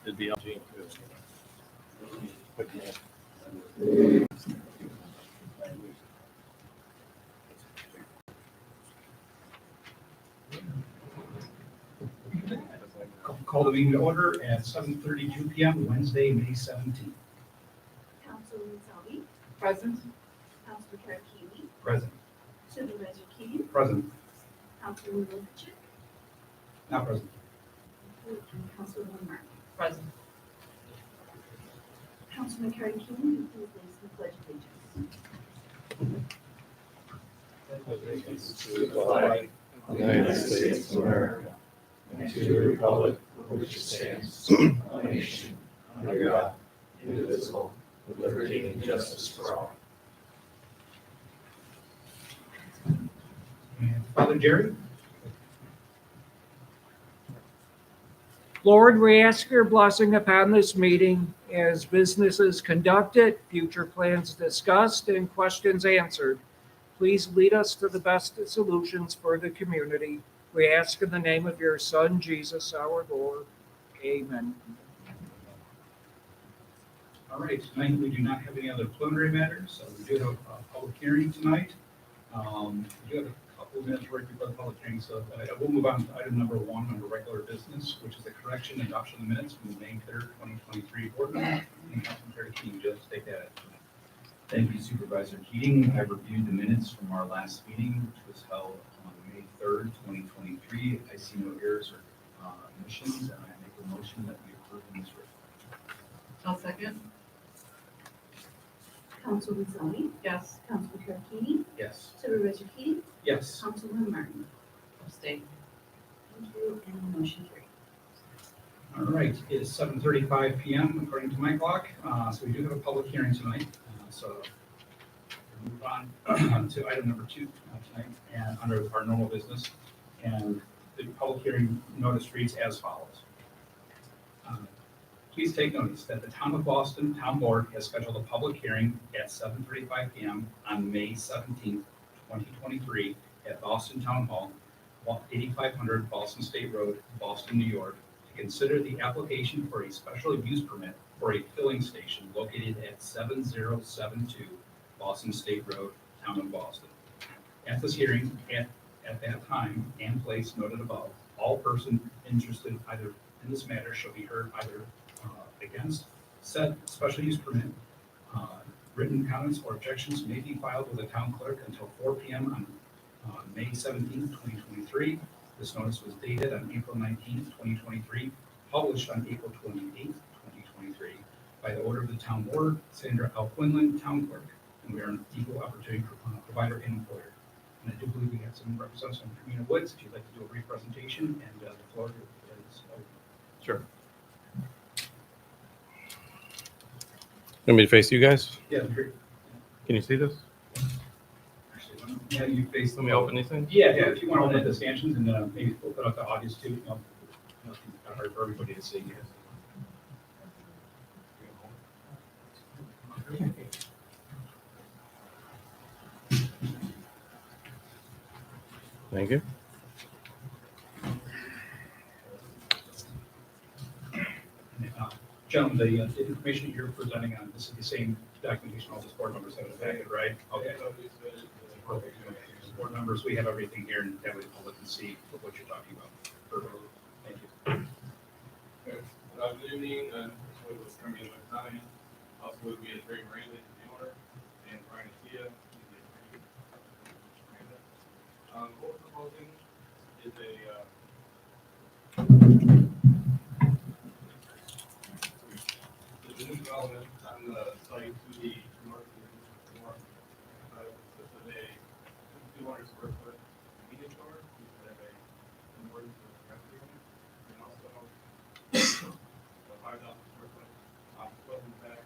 It'd be LG too. Call the meeting to order at 7:32 p.m. Wednesday, May 17th. Councilwoman Salvi, Present. Councilman Karakini, Present. Supervisor Keane, Present. Councilwoman Lukic, Not present. and Councilwoman Martin. Present. Councilman Karakini, you please raise the pledge of allegiance. To the flag of the United States of America, and to the republic for which it stands, one nation, under God, indivisible, with liberty and justice for all. And Father Jerry? Lord, we ask your blessing upon this meeting as business is conducted, future plans discussed, and questions answered. Please lead us to the best solutions for the community. We ask in the name of your Son, Jesus, our Lord. Amen. All right, tonight we do not have any other preliminary matters, so we do have a public hearing tonight. We do have a couple of minutes right before the public hearing, so I will move on to item number 1 under regular business, which is the correction and adoption of the minutes from the May 3rd, 2023 board meeting. And Councilman Terry King, just take that. Thank you, Supervisor Keating. I reviewed the minutes from our last meeting, which was held on May 3rd, 2023. I see no errors or omissions, and I make a motion that we approve them as written. I'll second. Councilwoman Salvi, Yes. Councilman Karakini, Yes. Supervisor Keane, Yes. Councilwoman Martin. Abstain. Thank you, and the motion carried. All right, it is 7:35 p.m. according to my clock, so we do have a public hearing tonight. So we'll move on to item number 2 tonight, and under our normal business. And the public hearing notice reads as follows. Please take notice that the Town of Boston Town Board has scheduled a public hearing at 7:35 p.m. on May 17th, 2023 at Boston Town Hall, 8500 Boston State Road, Boston, New York, to consider the application for a special use permit for a filling station located at 7072 Boston State Road, Town of Boston. At this hearing, at that time and place noted above, all person interested either in this matter shall be heard either against said special use permit. Written comments or objections may be filed with the town clerk until 4 p.m. on May 17th, 2023. This notice was dated on April 19th, 2023, published on April 28th, 2023, by the order of the town board, Sandra L. Quinlan, town clerk, and we are an equal opportunity provider and employer. And I do believe we have some representatives from Community Woods, if you'd like to do a brief presentation, and the floor is open. Sure. Want me to face you guys? Yeah, great. Can you see this? Actually, yeah, you face. Let me open these things. Yeah, if you want to open the stanchions and maybe we'll put up the audience too. It's kind of hard for everybody to see. Thank you. Gentlemen, the information you're presenting on, this is the same documentation all the board members have in the packet, right? Okay. Perfect. Board members, we have everything here, and that way the public can see what you're talking about. Perfect. Thank you. Good evening, this was coming in my time. Also with me is Ray Miranda, the owner, and Brian Atia. What we're proposing is a new development on the site to the north. This is a 200 square foot convenience store. We have a emergency restroom, and also a 5,000 square foot building back,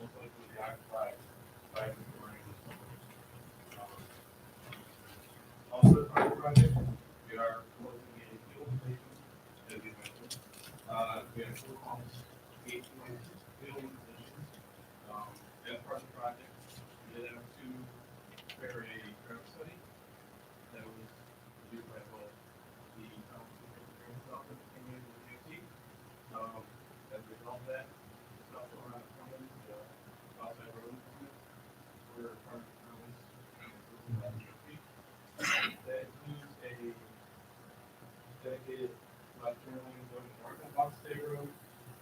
most likely be occupied by the marine. Also, part of the project, we are proposing a fuel station, as you mentioned. We have 4 pumps, 8 fueling stations. As part of the project, we did have to prepare a traffic study that was reviewed by both the council and the office and the DOT. As we that. It's also around the corner, outside road. Where our roads, that includes a dedicated left turn lane going north of Boston State Road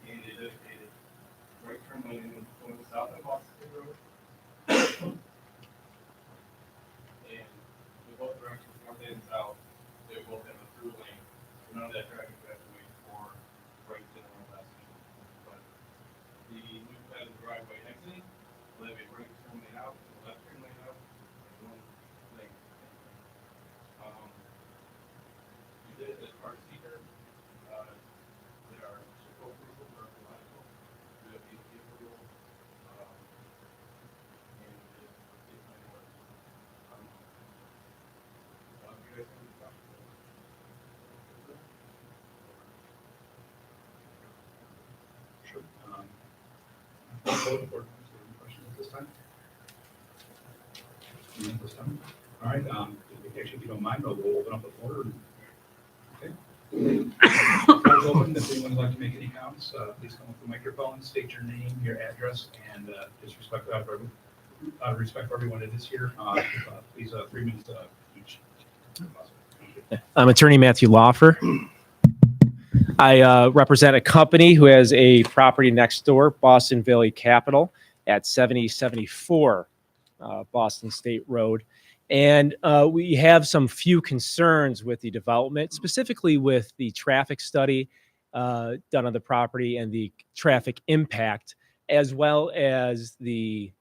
and a dedicated right turn lane going south of Boston State Road. And in both directions, north and south, they both have a through lane. None of that traffic has to wait for right and left. But the new side of the driveway exiting will have a right turn lane out, and a left turn lane out, and one lane. We did it as part seeker. There are circle approval for archaeological. We have DEP approval. And it's my work. You guys have any questions? Sure. Board, any questions at this time? Any at this time? All right, actually, if you don't mind, we'll open up the floor. Okay. Floor's open. If anyone would like to make any comments, please come up to the microphone, state your name, your address, and just respect for everyone that is here. Please, 3 minutes each. I'm attorney Matthew Lawfer. I represent a company who has a property next door, Boston Valley Capital, at 7074 Boston State Road. And we have some few concerns with the development, specifically with the traffic study done on the property and the traffic impact, as well as the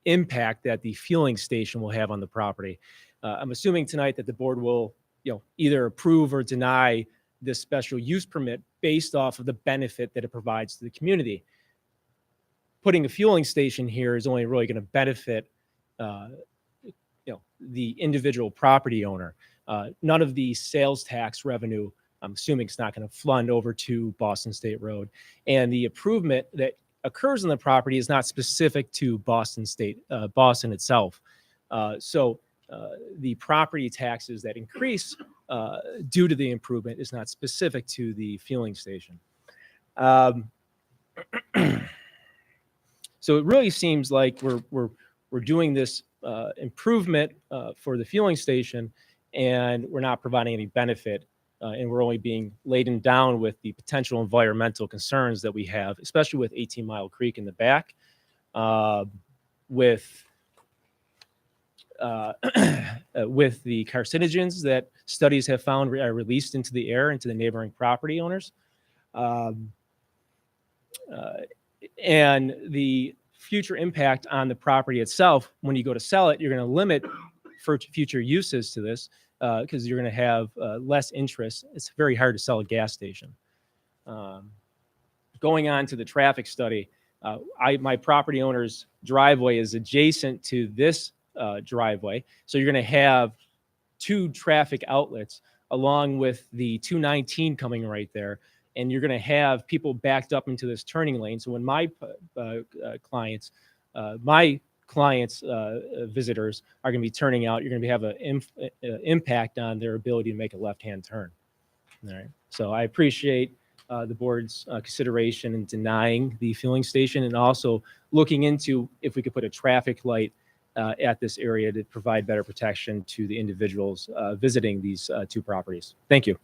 impact that the fueling station will have on the property. I'm assuming tonight that the board will, either approve or deny this special use permit based off of the benefit that it provides to the community. Putting a fueling station here is only really going to benefit, the individual property owner. None of the sales tax revenue, I'm assuming, it's not going to flood over to Boston State Road, and the improvement that occurs on the property is not specific to Boston itself. So the property taxes that increase due to the improvement is not specific to the fueling station. So it really seems like we're doing this improvement for the fueling station, and we're not providing any benefit, and we're only being laden down with the potential environmental concerns that we have, especially with 18 Mile Creek in the back, with the carcinogens that studies have found are released into the air, into the neighboring property owners. And the future impact on the property itself, when you go to sell it, you're going to limit for future uses to this because you're going to have less interest. It's very hard to sell a gas station. Going on to the traffic study, my property owner's driveway is adjacent to this driveway. So you're going to have two traffic outlets along with the 219 right there. And you're going to have people backed up into this turning lane. So when my clients, visitors are going to be turning out, you're going to have an impact on their ability to make a left-hand turn. All right. So I appreciate the board's consideration in denying the fueling station and also looking into if we could put a traffic light at this area to provide better protection to the individuals visiting these two properties. Thank you.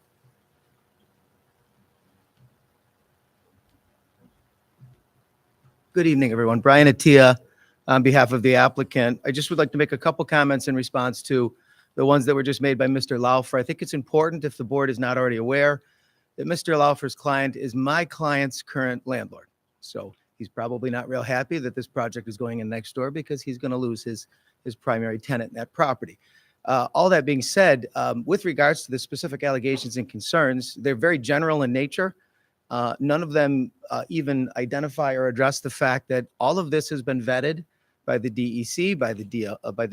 Good evening, everyone. Brian Attia on behalf of the applicant. I just would like to make a couple comments in response to the ones that were just made by Mr. Laufer. I think it's important, if the board is not already aware, that Mr. Laufer's client is my client's current landlord. So he's probably not real happy that this project is going in next door because he's going to lose his primary tenant in that property. All that being said, with regards to the specific allegations and concerns, they're very general in nature. None of them even identify or address the fact that all of this has been vetted by the DEC, by the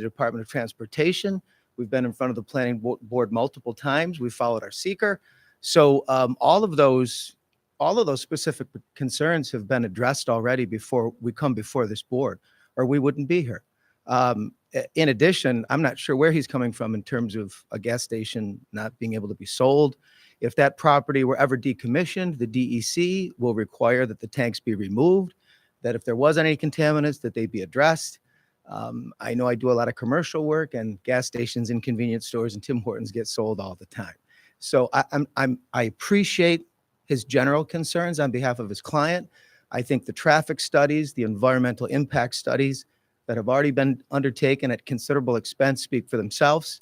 Department of Transportation. We've been in front of the planning board multiple times. We followed our seeker. So all of those specific concerns have been addressed already before we come before this board, or we wouldn't be here. In addition, I'm not sure where he's coming from in terms of a gas station not being able to be sold. If that property were ever decommissioned, the DEC will require that the tanks be removed, that if there was any contaminants, that they be addressed. I know I do a lot of commercial work, and gas stations and convenience stores and Tim Hortons get sold all the time. So I appreciate his general concerns on behalf of his client. I think the traffic studies, the environmental impact studies that have already been undertaken at considerable expense speak for themselves.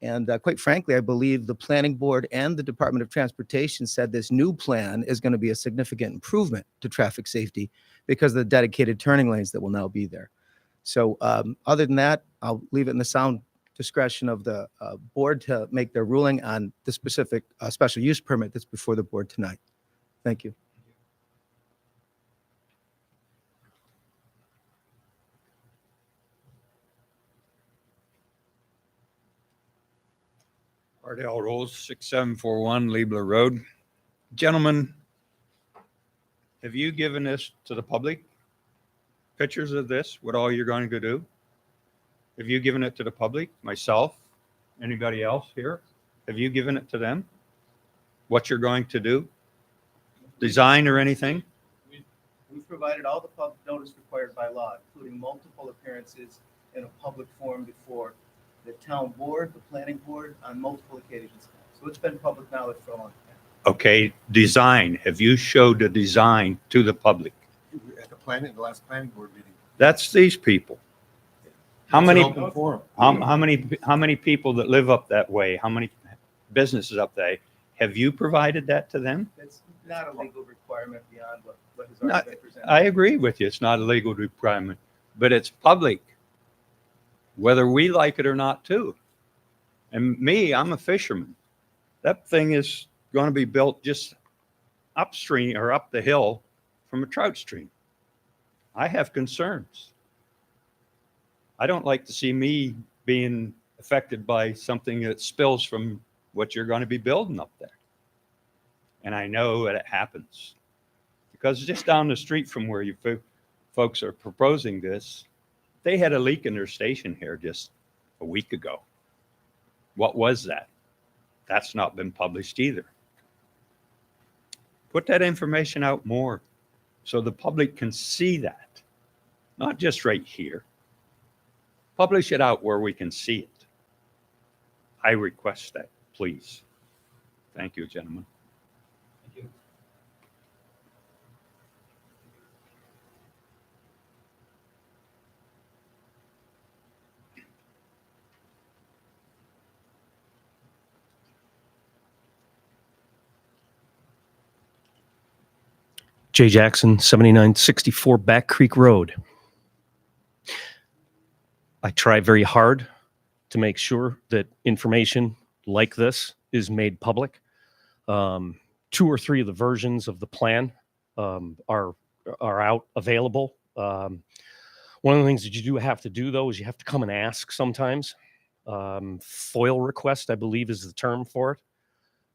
And quite frankly, I believe the planning board and the Department of Transportation said this new plan is going to be a significant improvement to traffic safety because of the dedicated turning lanes that will now be there. So other than that, I'll leave it in the sound discretion of the board to make their ruling on the specific special use permit that's before the board tonight. Thank you. Ardell Rose, 6741 Liebler Road. Gentlemen, have you given this to the public? Pictures of this, what all you're going to do? Have you given it to the public, myself, anybody else here? Have you given it to them? What you're going to do? Design or anything? We've provided all the public notice required by law, including multiple appearances in a public forum before the town board, the planning board, on multiple occasions. So it's been public knowledge for a long time. Okay, design. Have you showed the design to the public? At the last planning board meeting. That's these people. How It's an many, open forum. how many people that live up that way? How many businesses up there? Have you provided that to them? It's not a legal requirement beyond what has Not- already been presented. I agree with you. It's not a legal requirement, but it's public, whether we like it or not too. And me, I'm a fisherman. That thing is going to be built just upstream or up the hill from a trout stream. I have concerns. I don't like to see me being affected by something that spills from what you're going to be building up there. And I know that it happens because just down the street from where you folks are proposing this, they had a leak in their station here just a week ago. What was that? That's not been published either. Put that information out more so the public can see that, not just right here. Publish it out where we can see it. I request that, please. Thank you, gentlemen. Thank you. Jay Jackson, 7964 Back Creek Road. I try very hard to make sure that information like this is made public. 2 or 3 of the versions of the plan are out available. One of the things that you do have to do, though, is you have to come and ask sometimes. FOIL request, I believe, is the term for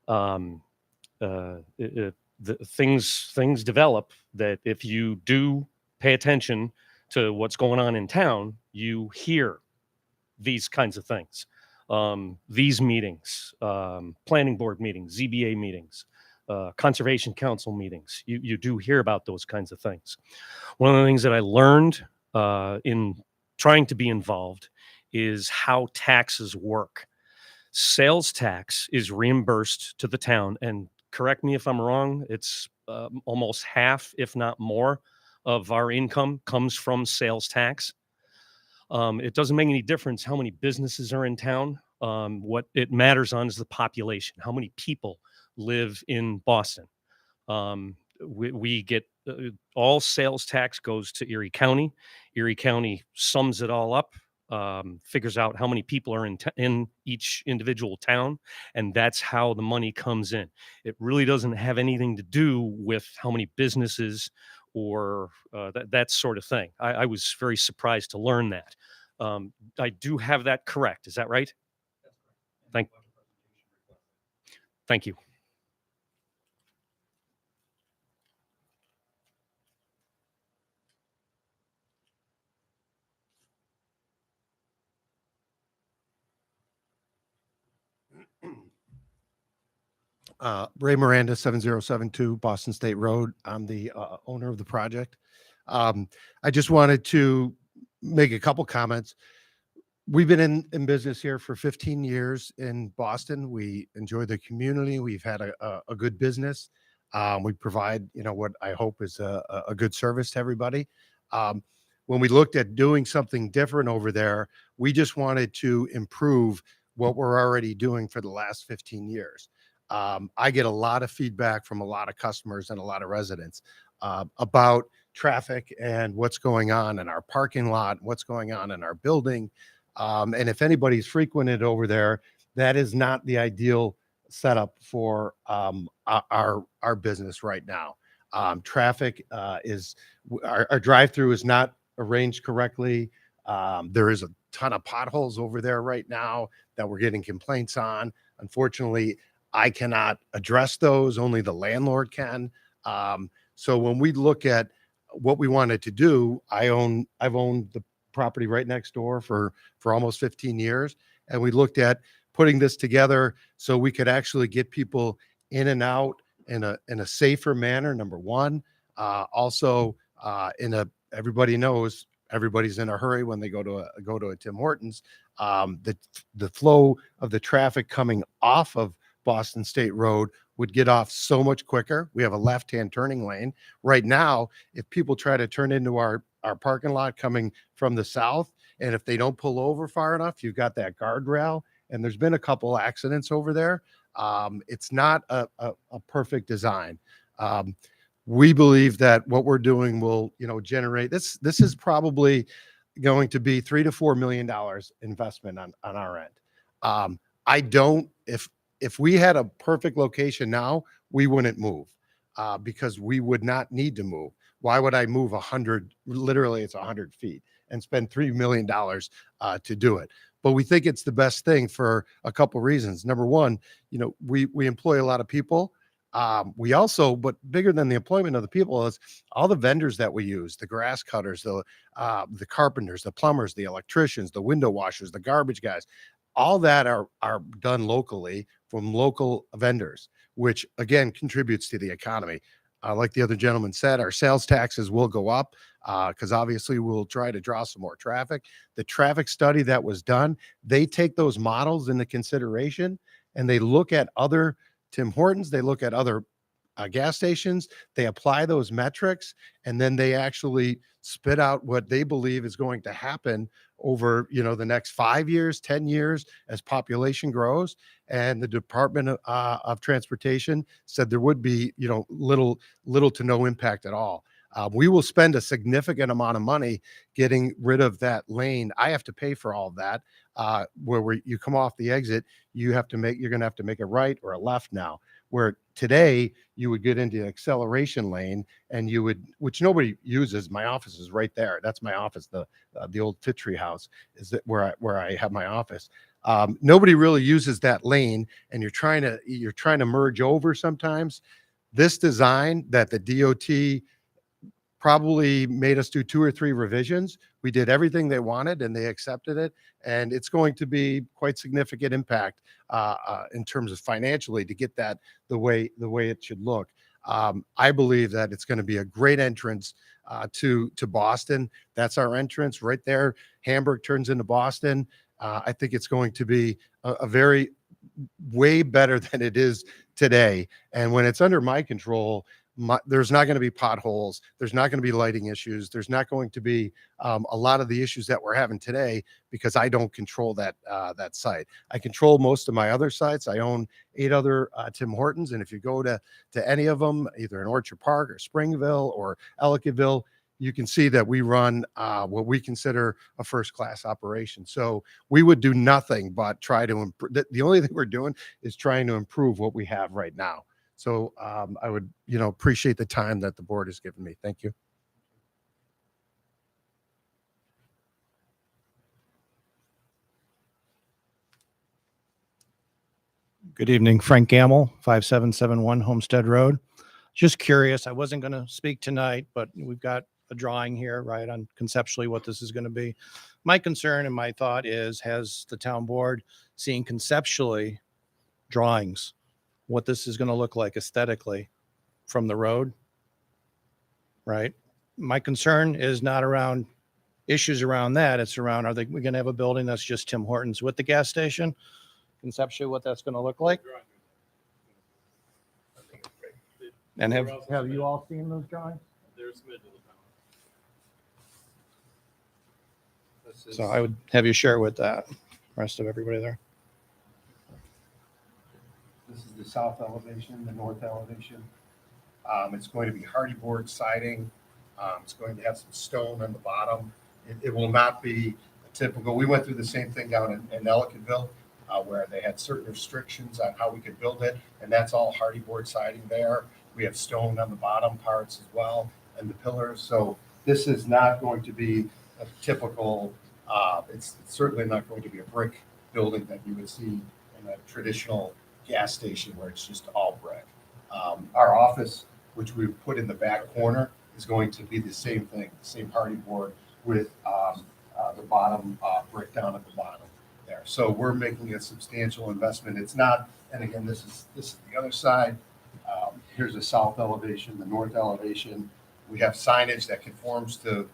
it. Things develop that if you do pay attention to what's going on in town, you hear these kinds of things. These meetings, planning board meetings, ZBA meetings, conservation council meetings, you do hear about those kinds of things. One of the things that I learned in trying to be involved is how taxes work. Sales tax is reimbursed to the town, and correct me if I'm wrong, it's almost half, if not more, of our income comes from sales tax. It doesn't make any difference how many businesses are in town. What it matters on is the population. How many people live in Boston? We get all sales tax goes to Erie County. Erie County sums it all up, figures out how many people are in each individual town, and that's how the money comes in. It really doesn't have anything to do with how many businesses or that sort of thing. I was very surprised to learn that. I do have that correct. Is that right? Thank you. Ray Miranda, 7072 Boston State Road. I'm the owner of the project. I just wanted to make a couple comments. We've been in business here for 15 years in Boston. We enjoy the community. We've had a good business. We provide, what I hope is a good service to everybody. When we looked at doing something different over there, we just wanted to improve what we're already doing for the last 15 years. I get a lot of feedback from a lot of customers and a lot of residents about traffic and what's going on in our parking lot, what's going on in our building. And if anybody's frequented over there, that is not the ideal setup for our business right now. Traffic is our drive-through is not arranged correctly. There is a ton of potholes over there right now that we're getting complaints on. Unfortunately, I cannot address those. Only the landlord can. So when we look at what we wanted to do, I've owned the property right next door for almost 15 years. And we looked at putting this together so we could actually get people in and out in a safer manner. Number one, also everybody knows everybody's in a hurry when they go to a Tim Hortons. The flow of the traffic coming off of Boston State Road would get off so much quicker. We have a left-hand turning lane. Right now, if people try to turn into our parking lot coming from the south, and if they don't pull over far enough, you've got that guardrail, and there's been a couple accidents over there. It's not a perfect design. We believe that what we're doing will, generate this. This is probably going to be $3 to $4 million investment on our end. If we had a perfect location now, we wouldn't move because we would not need to move. Why would I move 100? Literally, it's 100 feet and spend $3 million to do it. But we think it's the best thing for a couple reasons. Number one, we employ a lot of people. We also, but bigger than the employment of the people is all the vendors that we use, the grass cutters, the carpenters, the plumbers, the electricians, the window washers, the garbage guys. All that are done locally from local vendors, which again contributes to the economy. Like the other gentleman said, our sales taxes will go up because obviously we'll try to draw some more traffic. The traffic study that was done, they take those models into consideration and they look at other Tim Hortons, they look at other gas stations, they apply those metrics, and then they actually spit out what they believe is going to happen over, the next 5 years, 10 years as population grows. And the Department of Transportation said there would be, little to no impact at all. We will spend a significant amount of money getting rid of that lane. I have to pay for all of that. Where you come off the exit, you're going to have to make a right or a left now. Where today you would get into the acceleration lane and which nobody uses. My office is right there. That's my office. The old Fittree house is where I have my office. Nobody really uses that lane, and you're trying to merge over sometimes. This design that the DOT probably made us do 2 or 3 revisions. We did everything they wanted and they accepted it. And it's going to be quite significant impact in terms of financially to get that the way it should look. I believe that it's going to be a great entrance to Boston. That's our entrance right there. Hamburg turns into Boston. I think it's going to be a very way better than it is today. And when it's under my control, there's not going to be potholes. There's not going to be lighting issues. There's not going to be a lot of the issues that we're having today because I don't control that site. I control most of my other sites. I own 8 other Tim Hortons, and if you go to any of them, either in Orchard Park or Springville or Ellicottville, you can see that we run what we consider a first-class operation. So we would do nothing but try to improve. The only thing we're doing is trying to improve what we have right now. So I would, appreciate the time that the board has given me. Thank you. Good evening, Frank Gamble, 5771 Homestead Road. Just curious, I wasn't going to speak tonight, but we've got a drawing here, right, on conceptually what this is going to be. My concern and my thought is, has the town board seen conceptually drawings what this is going to look like aesthetically from the road, right? My concern is not around issues around that. It's around, we're going to have a building that's just Tim Hortons with the gas station? Conceptually, what that's going to look like? And have you all seen those drawings? They're submitted to the town. So I would have you share with that, rest of everybody there. This is the south elevation, the north elevation. It's going to be hardy board siding. It's going to have some stone on the bottom. It will not be typical. We went through the same thing down in Ellicottville, where they had certain restrictions on how we could build it, and that's all hardy board siding there. We have stone on the bottom parts as well, and the pillars. So this is not going to be a typical, it's certainly not going to be a brick building that you would see in a traditional gas station where it's just all brick. Our office, which we put in the back corner, is going to be the same thing, same hardy board with the bottom brick down at the bottom there. So we're making a substantial investment. It's not, and again, this is the other side. Here's the south elevation, the north elevation. We have signage that conforms to the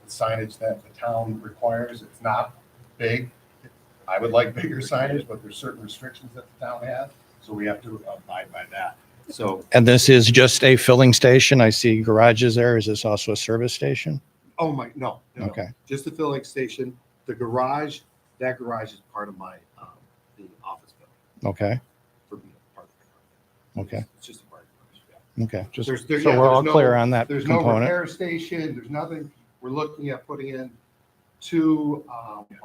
signage that the town requires. It's not big. I would like bigger signage, but there's certain restrictions that the town has, so we have to abide by that. So, And this is just a filling station. I see garages there. Is this also a service station? oh my, no. Okay. Just the filling station. The garage, that garage is part of my, the office building Okay. for being part of the garage. Okay. It's just a part of the garage, yeah. Okay. Just There's- so yeah, we're all there's clear no- on that There's no component. repair station, there's nothing. We're looking at putting in 2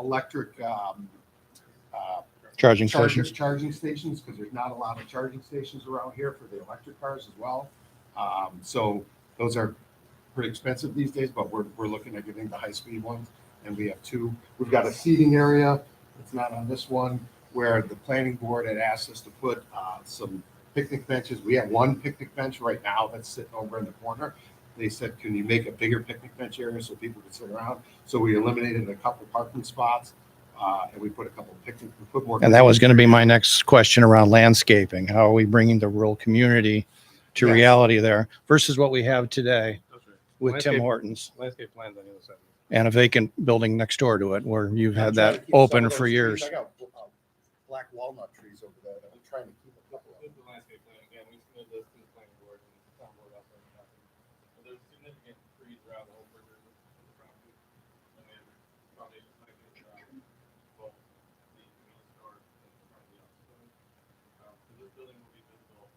electric Charging stations. charging stations, because there's not a lot of charging stations around here for the electric cars as well. So those are pretty expensive these days, but we're looking at getting the high-speed ones. And we have 2. We've got a seating area, it's not on this one, where the planning board had asked us to put some picnic benches. We have 1 picnic bench right now that's sitting over in the corner. They said, can you make a bigger picnic bench area so people can sit around? So we eliminated a couple parking spots, and we put a couple picnic, we put more. And that was going to be my next question around landscaping. How are we bringing the rural community to Yes. reality there versus what we have today That's right. with Tim Landscape- Hortons Landscape plans on the other side. and a vacant building next door to it where you've had I'm trying to that keep some open of for those trees. years? I got black walnut trees over there that I'm trying to keep a couple of. This is the landscape plan, again, we submitted this to the planning board and the town board also. But there's significant trees around the whole perimeter of the property. And we have foundation planting around both the convenience store and the front of the office building. So this building will be visible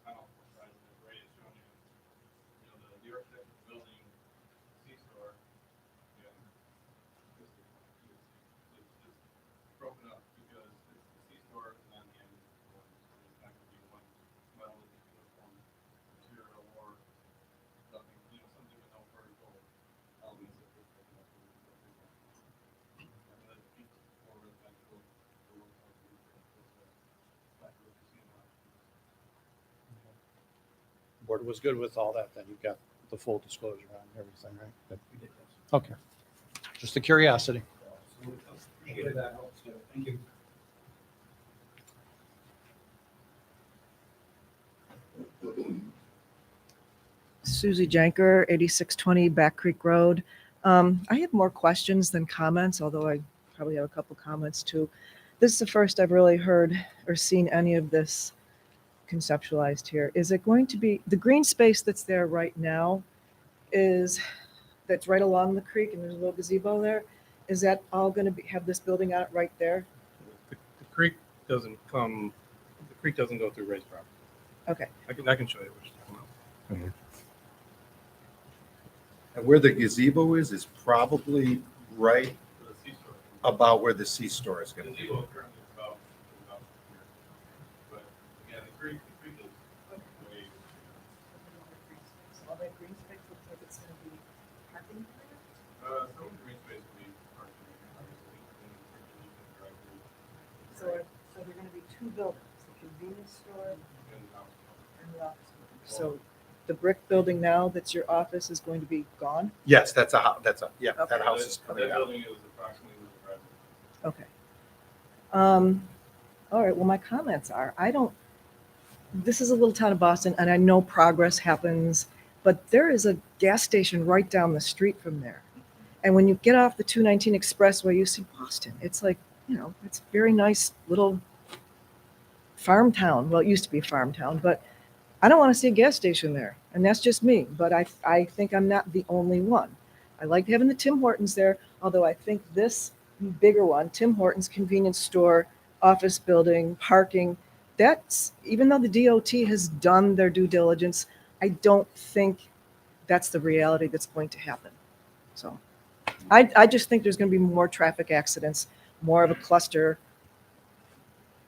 on all 4 sides, and as Ray is showing you know, the architecture of the building, C-store, yeah. It's broken up because it's the C-store and then the end. It's not gonna be one metal uniform material or something, you know, something with no vertical elements of this. And then it's more residential, the look of like what you see in the Board was good with all that, then you've got the full disclosure on everything, right? Good. Okay. Just a curiosity. Hopefully that helps too. Thank you. Susie Janker, 8620 Back Creek Road. I have more questions than comments, although I probably have a couple comments too. This is the first I've really heard or seen any of this conceptualized here. Is it going to be, the green space that's there right now that's right along the creek and there's a little gazebo there, is that all going to be, have this building out right there? The creek doesn't go through Ray's property. Okay. I can show you what you're talking about. And where the gazebo is probably right The C-store. about where the C-store is The gonna be. gazebo currently is about here. But again, the creek is way. All that green space looks like it's going to be parking area? Some of the green space will be parking, obviously, and certainly you can drive through. So there are going to be 2 buildings, the convenience store And, and the office building. So the brick building now that's your office is going to be gone? Yes, that's a, yeah, Okay. that house is That coming out. building is approximately where the driveway is. Okay. All right, well, my comments are, I don't this is a little town of Boston, and I know progress happens, but there is a gas station right down the street from there. And when you get off the 219 Expressway, you see Boston. It's like, it's a very nice little farm town. Well, it used to be a farm town, but I don't want to see a gas station there. And that's just me, but I think I'm not the only one. I like having the Tim Hortons there, although I think this bigger one, Tim Hortons convenience store, office building, parking, that's, even though the DOT has done their due diligence, I don't think that's the reality that's going to happen. So I just think there's going to be more traffic accidents, more of a cluster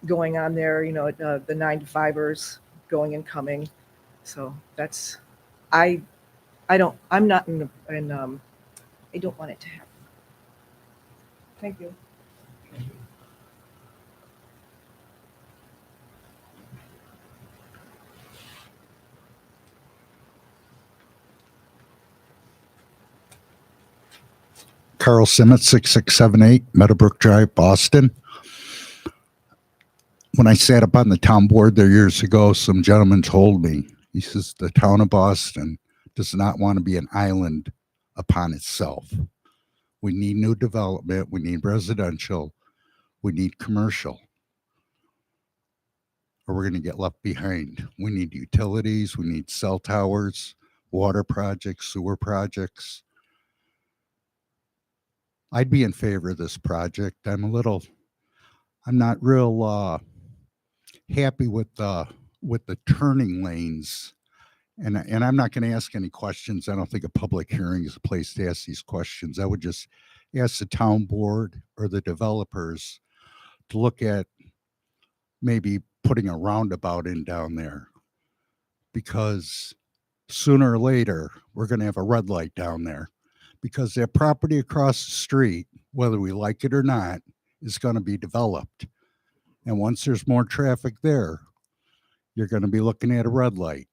going on there, the 9-to-5ers going and coming. So that's, I'm not I don't want it to happen. Thank you. Carl Simmons, 6678 Meadowbrook Drive, Boston. When I sat up on the town board there years ago, some gentleman told me, he says, the town of Boston does not want to be an island upon itself. We need new development. We need residential. We need commercial. Or we're going to get left behind. We need utilities. We need cell towers, water projects, sewer projects. I'd be in favor of this project. I'm not real happy with the turning lanes. And I'm not going to ask any questions. I don't think a public hearing is a place to ask these questions. I would just ask the town board or the developers to look at maybe putting a roundabout in down there, because sooner or later, we're going to have a red light down there, because that property across the street, whether we like it or not, is going to be developed. And once there's more traffic there, you're going to be looking at a red light.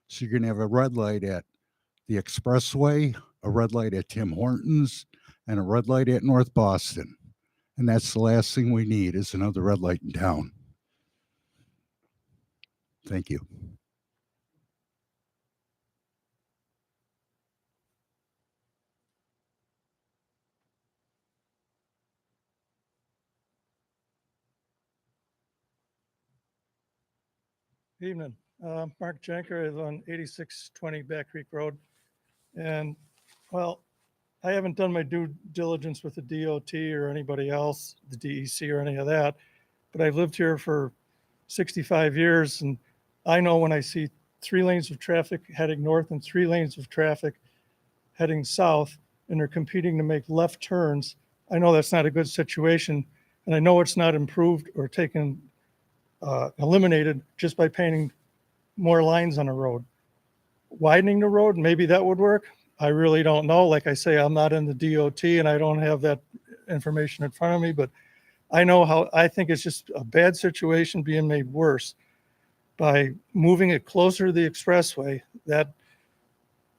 So you're going to have a red light at the Expressway, a red light at Tim Hortons, and a red light at North Boston. And that's the last thing we need, is another red light in town. Thank you. Evening. Mark Jenker is on 8620 Back Creek Road. And, well, I haven't done my due diligence with the DOT or anybody else, the DEC or any of that, but I've lived here for 65 years, and I know when I see 3 lanes of traffic heading north and 3 lanes of traffic heading south, and they're competing to make left turns, I know that's not a good situation, and I know it's not improved or taken, eliminated just by painting more lines on the road. Widening the road, maybe that would work. I really don't know. Like I say, I'm not in the DOT and I don't have that information in front of me, but I know how, I think it's just a bad situation being made worse by moving it closer to the expressway, that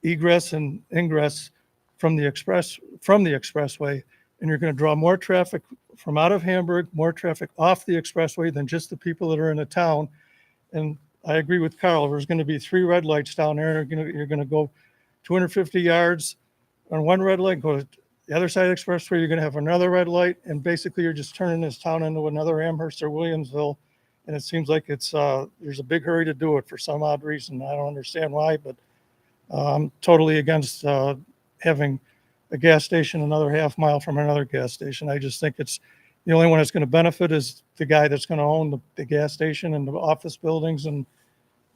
egress and ingress from the expressway, and you're going to draw more traffic from out of Hamburg, more traffic off the expressway than just the people that are in the town. And I agree with Carl, there's going to be 3 red lights down there. You're going to go 250 yards on one red light, go to the other side of the expressway, you're going to have another red light, and basically you're just turning this town into another Amherst or Williamsville. And it seems like it's there's a big hurry to do it for some odd reason. I don't understand why, but I'm totally against having a gas station another half mile from another gas station. I just think it's the only one that's going to benefit is the guy that's going to own the gas station and the office buildings and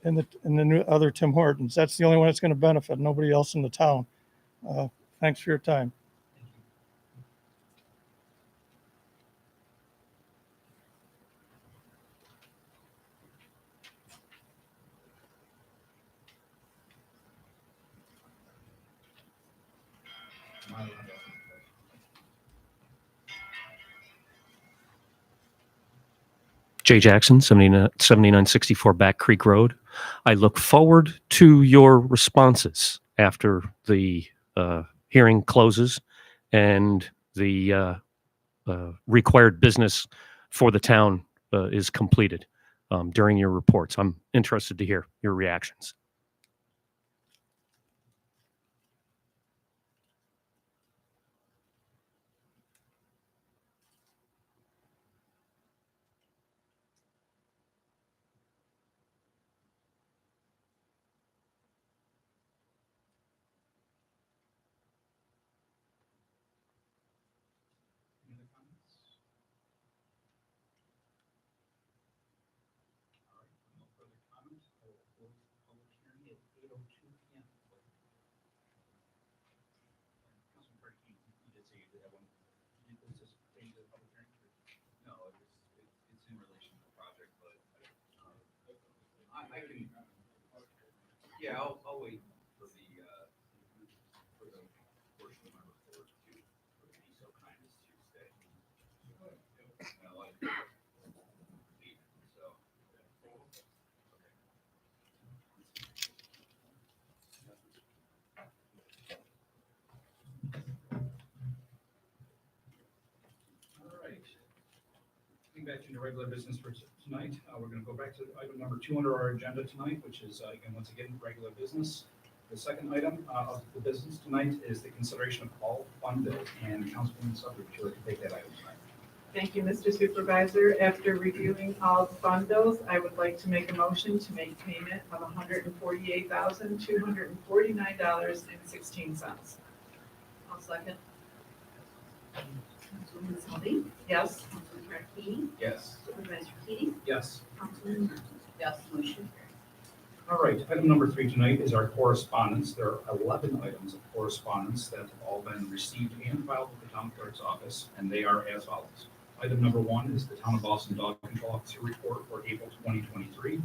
the new other Tim Hortons. That's the only one that's going to benefit, nobody else in the town. Thanks for your time. Jay Jackson, 7964 Back Creek Road. I look forward to your responses after the hearing closes and the required business for the town is completed. during your reports. I'm interested to hear your reactions. Any other comments? All right, no further comments. I will close the public hearing at 8:02 PM. Councilman Burke, you did say you did have one. Did you participate in the public hearing? No, it's in relation to the project, but I can, yeah, I'll wait for the portion of my report to be so kind as to stay. And I like leave, so. All right. Getting back to the regular business for tonight, we're going to go back to item number 2 under our agenda tonight, which is, again, once again, regular business. The second item of the business tonight is the consideration of all fund bills, and Councilwoman Sutton, would you like to take that item tonight? Thank you, Mr. Supervisor. After reviewing all the fund bills, I would like to make a motion to make payment of $148,249.16. I'll second. Councilwoman Selby, Yes? Councilman Tarantini, Yes. Supervisor Keating, Yes. Councilman Martin. Yes. Motion carries. All right, item number 3 tonight is our correspondence. There are 11 items of correspondence that have all been received and filed with the town clerk's office, and they are as follows. Item number 1 is the Town of Boston Dog Control Officer Report for April 2023.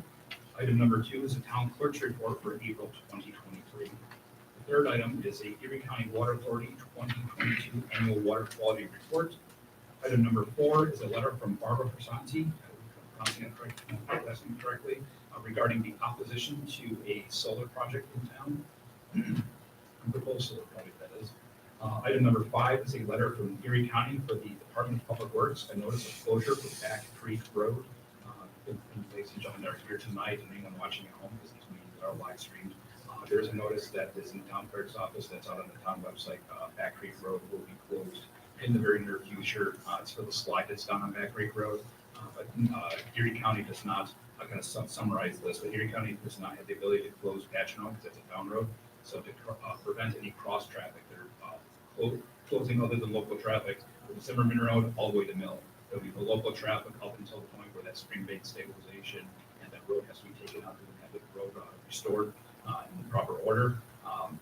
Item number 2 is the Town Clerk's Report for April 2023. The third item is a Erie County Water Authority 2022 Annual Water Quality Report. Item number 4 is a letter from Barbara Prasanti, correctly, regarding the opposition to a solar project in town. Proposed solar project, that is. Item number 5 is a letter from Erie County for the Department of Public Works, a notice of closure for Back Creek Road. Ladies and gentlemen, that are here tonight, and anyone watching at home, because these meetings are live streamed. There's a notice that is in the town clerk's office that's out on the town website. Back Creek Road will be closed in the very near future. It's for the slide that's done on Back Creek Road. But Erie County does not, I'm going to summarize this, but Erie County does not have the ability to close Patchino because it's a town road. So to prevent any cross traffic, they're closing other than local traffic from Zimmerman Road all the way to Mill. There'll be the local traffic up until the point where that spring bank stabilization and that road has to be taken out to have the road restored in the proper order.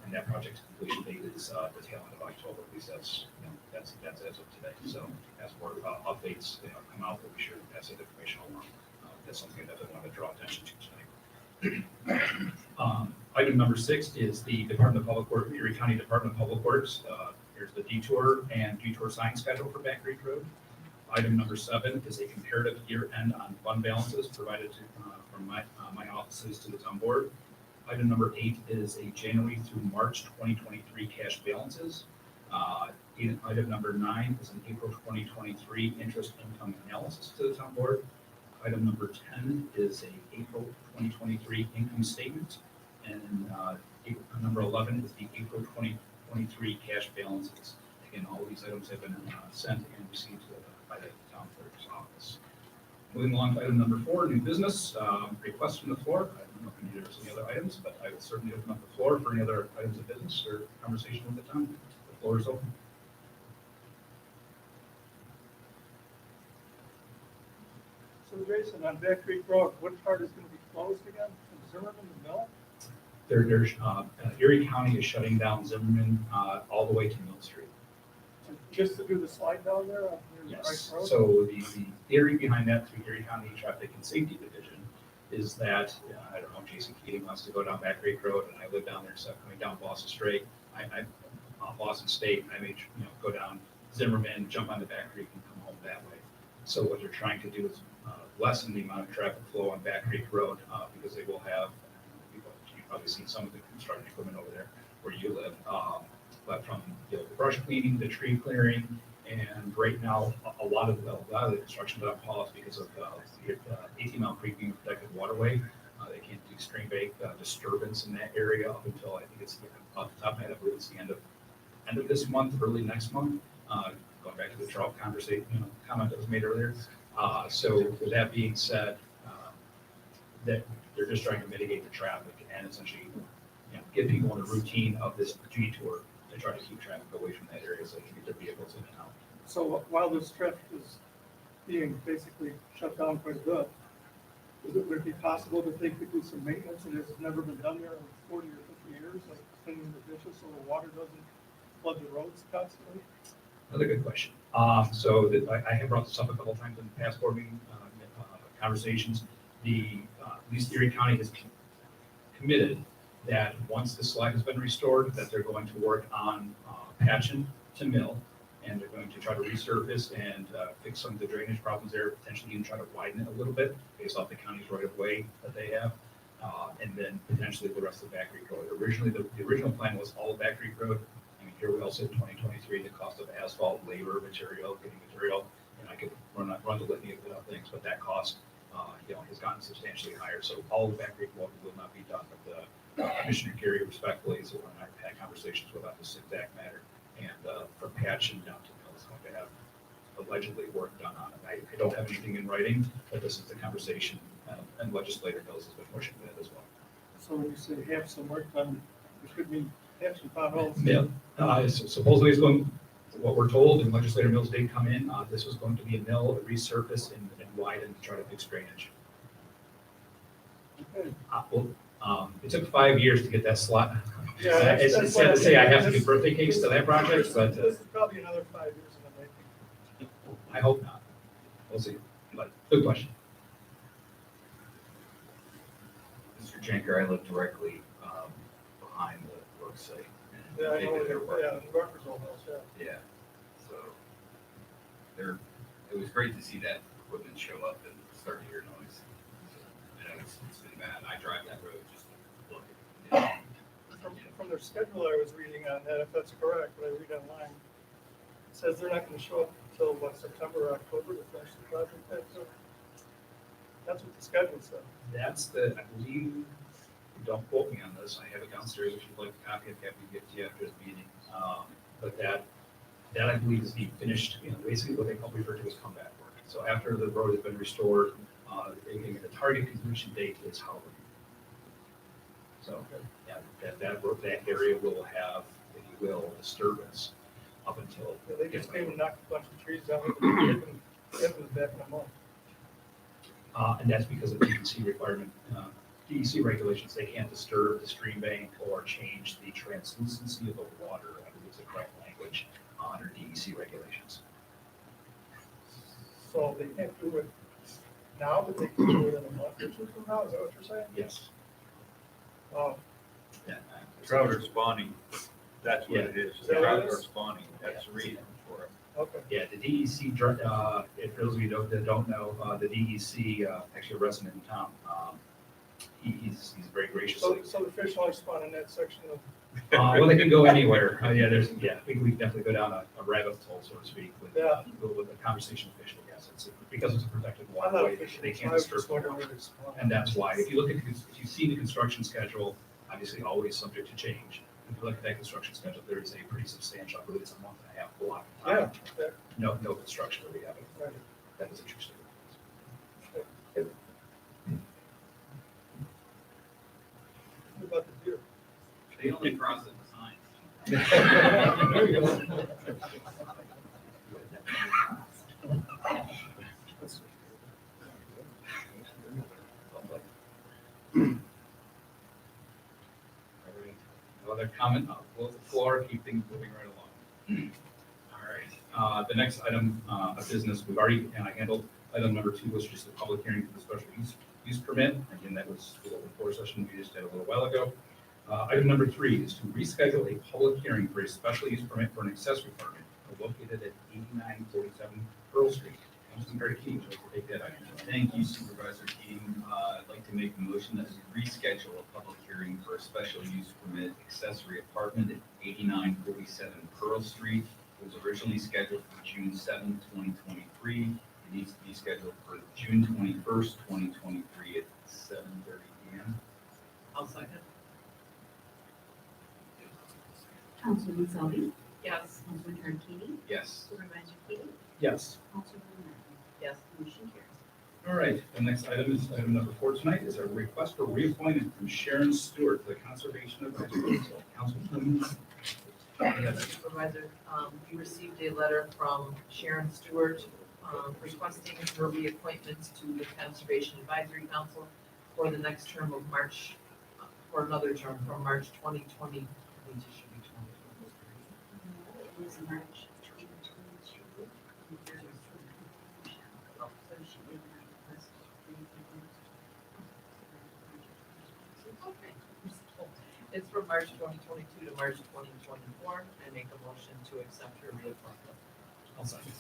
And that project's completion date is the tail end of October. At least that's as of today. So as more updates come out, we'll be sure to pass that information along. That's something I definitely want to draw attention to tonight. Item number 6 is the Department of Public Works, Erie County Department of Public Works. Here's the detour and detour sign schedule for Back Creek Road. Item number 7 is a comparative year end on fund balances provided from my offices to the town board. Item number 8 is a January through March 2023 cash balances. Item number 9 is an April 2023 interest income analysis to the town board. Item number 10 is a April 2023 income statement. And number 11 is the April 2023 cash balances. Again, all of these items have been sent and received by the town clerk's office. Moving along to item number 4, new business, request from the floor. I don't know if there's any other items, but I will certainly open up the floor for any other items of business or conversation with the town. The floor is open. So Jason, on Back Creek Road, what part is going to be closed again? From Zimmerman to Mill? Erie County is shutting down Zimmerman all the way to Mill Street. Just to do the slide down there on the Yes, Rice Road? so the theory behind that through Erie County Traffic and Safety Division is that, I don't know, Jason Keating wants to go down Back Creek Road, and I live down there, so coming down Boston Strait, Boston State, I may, go down Zimmerman, jump onto Back Creek and come home that way. So what they're trying to do is lessen the amount of traffic flow on Back Creek Road, because they will have, you've probably seen some of the construction equipment over there where you live, but from the brush cleaning, the tree clearing, And right now, a lot of the construction got paused because of 18 Mile Creek being a protected waterway. They can't do stream bank disturbance in that area up until, I think it's, off the top of my head, I believe it's the end of this month, early next month. Going back to the drought conversation, comment that was made earlier. So with that being said, that they're just trying to mitigate the traffic and essentially, get people in the routine of this detour to try to keep traffic away from that area so they can get their vehicles in and out. So while this traffic is being basically shut down quite a bit, would it be possible that they could do some maintenance and it's never been done there in 40 or 50 years, like cleaning the ditches so the water doesn't flood the roads constantly? Another good question. I have brought this up a couple of times in past board meeting conversations. The East Erie County has committed that once the slack has been restored, that they're going to work on Patchen to Mill, and they're going to try to resurface and fix some of the drainage problems there, potentially even try to widen it a little bit based off the county's right of way that they have, and then potentially the rest of Back Creek Road. Originally, the original plan was all of Back Creek Road. I mean, here we also in 2023, the cost of asphalt, labor, material, getting material, and I could run the litany of things, but that cost, has gotten substantially higher. So all of Back Creek Road will not be done, but Commissioner Gary respectfully is the one I've had conversations with on this exact matter. And from Patchen down to Mill is going to have allegedly work done on it. I don't have anything in writing, but this is the conversation, and legislator Mills has been pushing that as well. So when you say have some work done, it could mean have some potholes. Yeah, supposedly it's going, what we're told, and legislator Mills did come in, this was going to be a mill, a resurface and widen to try to fix drainage. Okay. It took 5 years to get that slot. Yeah, It's sad to say I have to give birthday cakes to that project, but This is probably another 5 years in the making. I hope not. We'll see. But good question. Mr. Jenker, I live directly behind the work site. and Yeah, I they know, do their work. yeah, the Rockersville House, yeah. Yeah, so it was great to see that equipment show up and start to hear noise. I know it's been bad. I drive that road just to look at it. From their schedule I was reading on that, if that's correct, what I read online, it says they're not gonna show up until September or October to finish the project. That's what the schedule said. That's I believe, don't quote me on this, I have it downstairs if you'd like a copy, I'm happy to give to you after the meeting. But that I believe is being finished, basically what they refer to as comeback work. So after the road has been restored, the target completion date is Halloween. So, yeah, that area will have, if you will, disturbance up until. Yeah, they just came and knocked a bunch of trees down, and it was back in a month. And that's because of DEC requirement, DEC regulations. They can't disturb the stream bank or change the translucency of the water. I believe it's the correct language under DEC regulations. So they can't do it now, but they can do it in a month or two from now, is that what you're saying? Yes. Oh, Yeah. Trout are spawning, that's what it is. Is that what it Trout is? are spawning, that's the reason for it. okay. Yeah, the DEC, if those of you that don't know, the DEC, actually a resident in town, he's very graciously. So the fish only spawn in that section of. Well, they can go anywhere. We can definitely go down a rabbit hole, so to speak, with the conversation official. Yes, because it's a protected I'm not waterway, a fisherman, they so can't I was disturb. just wondering where they spawn. And that's why, if you see the construction schedule, obviously always subject to change. If you look at that construction schedule, there is a pretty substantial, I believe it's a month and a half block of time. Yeah. No construction that we have. Right. That is interesting. What about the deer? They only cross it with signs. There you go. No other comment? I'll close the floor, keep things moving right along. All right, the next item of business, we've already handled. Item number 2 was just a public hearing for the special use permit. Again, that was the open floor session we just did a little while ago. Item number 3 is to reschedule a public hearing for a special use permit for an accessory apartment located at 8947 Pearl Street. Councilman Harry Keene, would you like to take that item? Thank you, Supervisor Keating. I'd like to make a motion that we reschedule a public hearing for a special use permit accessory apartment at 8947 Pearl Street It was originally scheduled for June 7th, 2023. It needs to be scheduled for June 21st, 2023 at 7:30 p.m. I'll second. Councilwoman Selby, Yes. Councilman Tarantini, Yes. Supervisor Keating, Yes. Councilwoman Martin. Yes. Motion carries. All right, the next item is item number 4 tonight is a request for reappointment from Sharon Stewart to the Conservation Advisory Council. Councilman. Yes, Supervisor, we received a letter from Sharon Stewart requesting her reappointment to the Conservation Advisory Council for the next term of March, for another term from March 2020. It was March 2022. So she did not request It's from March 2022 to March 2024. I make a motion to accept her reappointment. I'll second.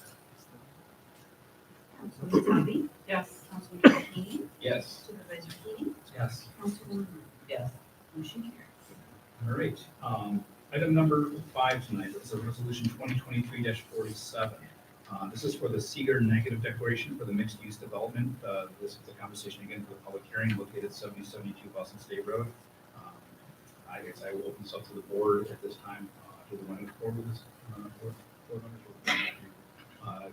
Councilwoman Selby, Yes. Councilman Tarantini, Yes. Supervisor Keating, Yes. Councilwoman Martin. Yes. Motion carries. All right, item number 5 tonight is a resolution 2023-47. This is for the Seeger negative declaration for the mixed-use development. This is a conversation again for the public hearing located at 7072 Boston State Road. I guess I will open this up to the board at this time. Do we want to move forward with this? Board members? I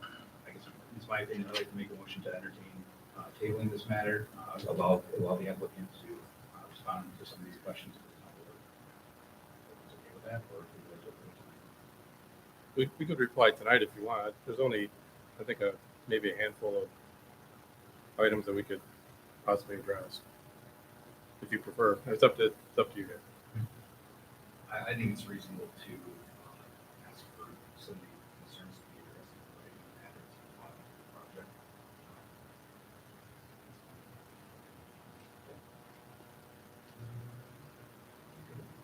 guess it's my opinion, I'd like to make a motion to entertain tabling this matter, allow the applicant to respond to some of these questions. Okay with that, or if you guys are okay with it? We could reply tonight if you want. There's only, I think, maybe a handful of items that we could possibly address. If you prefer, it's up to you guys. I think it's reasonable to ask for some of the concerns to be addressed in the matters of the project.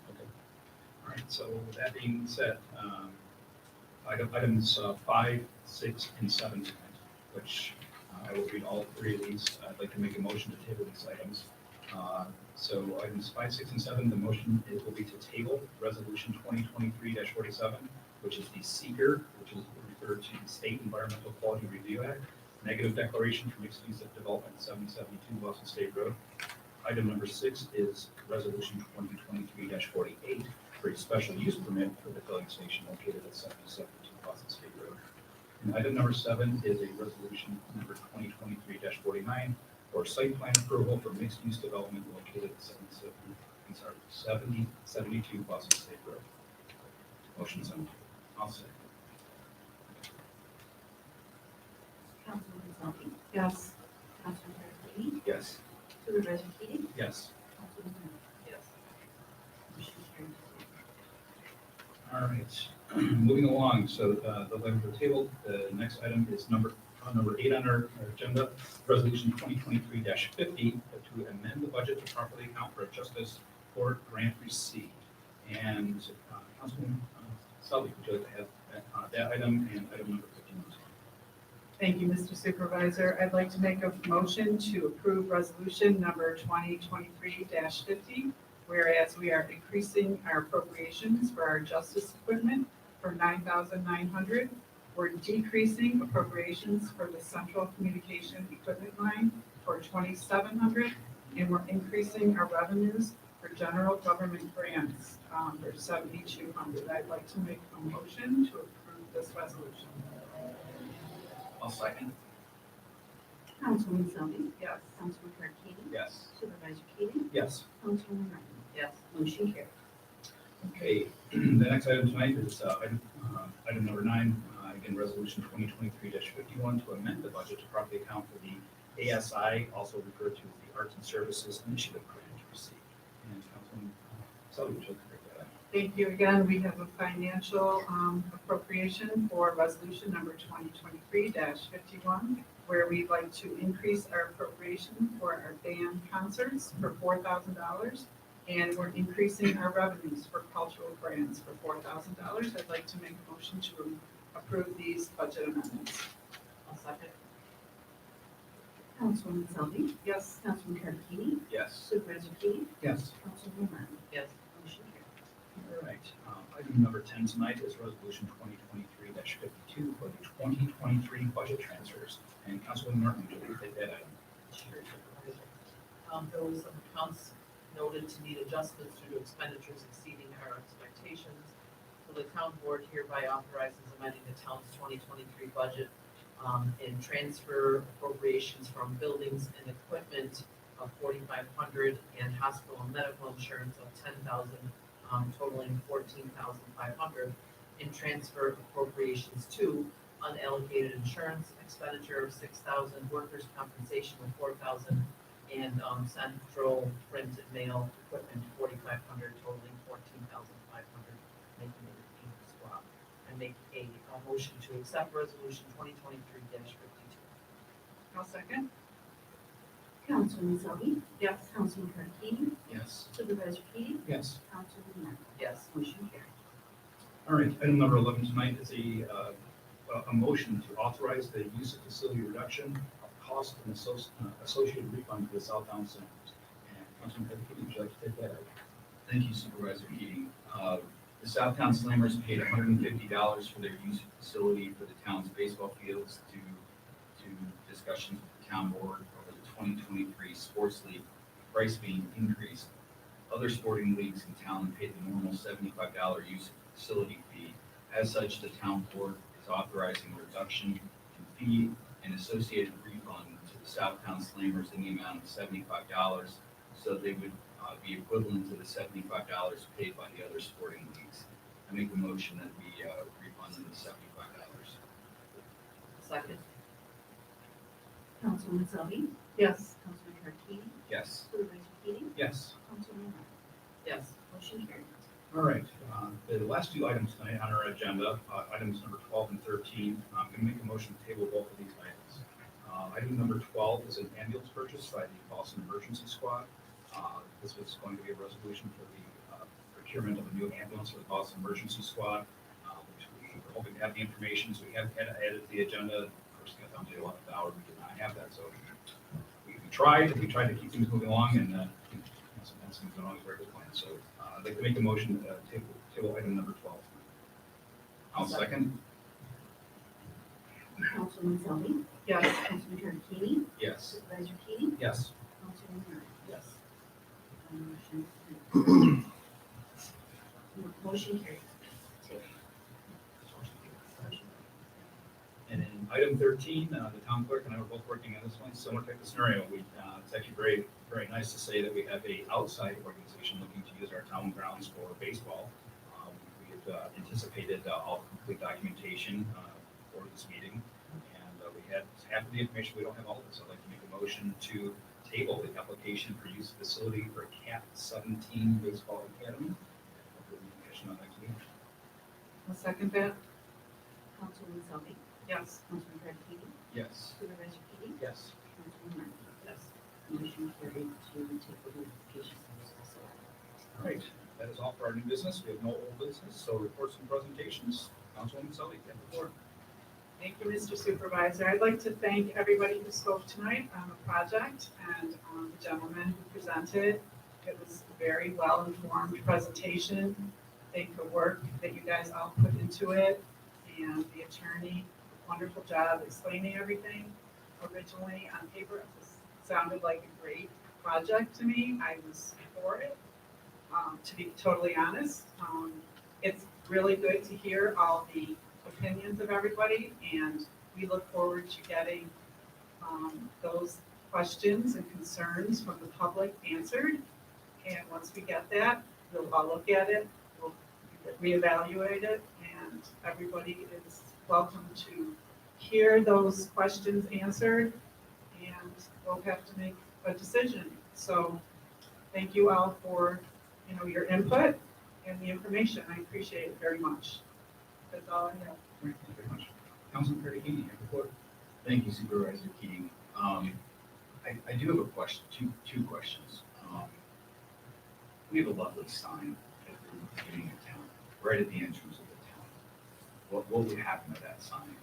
Okay. All right, so with that being said, items 5, 6, and 7 tonight, which I will read all 3 of these. I'd like to make a motion to table these items. So items 5, 6, and 7, the motion will be to table resolution 2023-47, which is the seeker, which is referred to the State Environmental Quality Review Act, negative declaration for mixed use of development at 7072 Boston State Road. Item number 6 is resolution 2023-48 for a special use permit for the filling station located at 7072 Boston State Road. And item number 7 is a resolution number 2023-49 for site plan approval for mixed-use development located at 7072 Boston State Road. Motion's on. I'll say. Councilwoman Selby, Yes. Councilman Tarantini, Yes. Supervisor Keating, Yes. Councilwoman Martin. Yes. Motion carries. All right. Moving along, so the items are tabled. The next item is number 8 on our agenda, resolution 2023-50 to amend the budget to properly account for a justice court grant received. And Councilwoman Selby, would you like to have that item and item number 51? Thank you, Mr. Supervisor. I'd like to make a motion to approve resolution number 2023-50, whereas we are increasing our appropriations for our justice equipment for $9,900. We're decreasing appropriations for the central communication equipment line for $2,700, and we're increasing our revenues for general government grants for $7,200. I'd like to make a motion to approve this resolution. I'll second. Councilwoman Selby, Yes. Councilman Tarantini, Yes. Supervisor Keating, Yes. Councilwoman Martin. Yes. Motion carries. Okay, the next item tonight is item number 9, again, resolution 2023-51 to amend the budget to properly account for the ASI, also referred to as the Arts and Services Initiative grant received. And Councilman Selby, would you like to break that up? Thank you. Again, we have a financial appropriation for resolution number 2023-51, where we'd like to increase our appropriation for our band concerts for $4,000. And we're increasing our revenues for cultural grants for $4,000. I'd like to make a motion to approve these budget amendments. I'll second. Councilwoman Selby, Yes. Councilman Tarantini, Yes. Supervisor Keating, Yes. Councilwoman Martin. Yes. Motion carries. All right. Item number 10 tonight is Resolution 2023-52 for the 2023 budget transfers. And Councilwoman Martin, would you take that item? Chair Supervisor. Those accounts noted to need adjustments due to expenditures exceeding our expectations. So the town board hereby authorizes amending the town's 2023 budget and transfer appropriations from buildings and equipment of 4,500 and hospital and medical insurance of 10,000, totaling 14,500, and transfer appropriations to unallocated insurance expenditure of 6,000, workers' compensation of 4,000, and central print and mail equipment 4,500, totaling 14,500, making it a swap. I make a motion to accept resolution 2023-52. I'll second. Councilwoman Selby, Yes. Councilman Tarantino, Yes. Supervisor Keating, Yes. Councilwoman Martin. Yes. Motion carried. All right, item number 11 tonight is a motion to authorize the use of facility reduction of cost and associated refund to the Southtown Centers. And Councilman Keating, would you like to take that item? Thank you Supervisor Keating. The Southtown Slammers paid $150 for their use of facility for the town's baseball fields due to discussions with the town board over the 2023 sports league price being increased. Other sporting leagues in town paid the normal $75 use of facility fee. As such, the town board is authorizing a reduction in fee and associated refund to the Southtown Slammers in the amount of $75, so they would be equivalent to the $75 paid by the other sporting leagues. I make the motion that we refund them the $75. Second. Councilwoman Selby, Yes. Councilman Tarantino, Yes. Supervisor Keating, Yes. Councilwoman Martin. Yes. Motion carried. All right, the last two items tonight on our agenda, items number 12 and 13, I'm going to make a motion to table both of these items. Item number 12 is an ambulance purchase by the Boston Emergency Squad. This was going to be a resolution for the procurement of a new ambulance for the Boston Emergency Squad, which we were hoping to have the information, so we have had to add it to the agenda. Of course, got down to the 11th hour, we did not have that, so we tried to keep things moving along, and sometimes things don't always work as planned. So I'd like to make a motion to table item number 12. I'll second. Councilwoman Selby, Yes. Councilman Tarantino, Yes. Supervisor Keating, Yes. Councilwoman Martin. Yes. Motion carried. And then item 13, the town clerk and I were both working on this one, similar type of scenario. It's actually very, very nice to say that we have a outside organization looking to use our town grounds for baseball. We have anticipated all complete documentation for this meeting, and we had half of the information. We don't have all of it, so I'd like to make a motion to table the application for use of facility for CAP 17 Baseball Academy. On next meeting. I'll second that. Councilwoman Selby, Yes. Councilman Tarantino, Yes. Supervisor Keating, Yes. Councilwoman Martin. Yes. Motion carried to table the application. All right, that is all for our new business. We have no old business, so reports and presentations. Councilwoman Selby, you have the floor. Thank you, Mr. Supervisor. I'd like to thank everybody who spoke tonight on the project and the gentleman who presented. It was a very well-informed presentation. Thank the work that you guys all put into it, and the attorney, wonderful job explaining everything. Originally, on paper, it sounded like a great project to me. I was for it, to be totally honest. It's really good to hear all the opinions of everybody, and we look forward to getting those questions and concerns from the public answered. And once we get that, we'll all look at it, we'll reevaluate it, and everybody is welcome to hear those questions answered, and we'll have to make a decision. So thank you all for, your input and the information. I appreciate it very much. That's all I have. All right, thank you very much. Councilman Keating, you have the floor. Thank you Supervisor Keating. I do have a question, two questions. We have a lovely sign at the beginning of town, right at the entrance of the town. What would happen to that sign?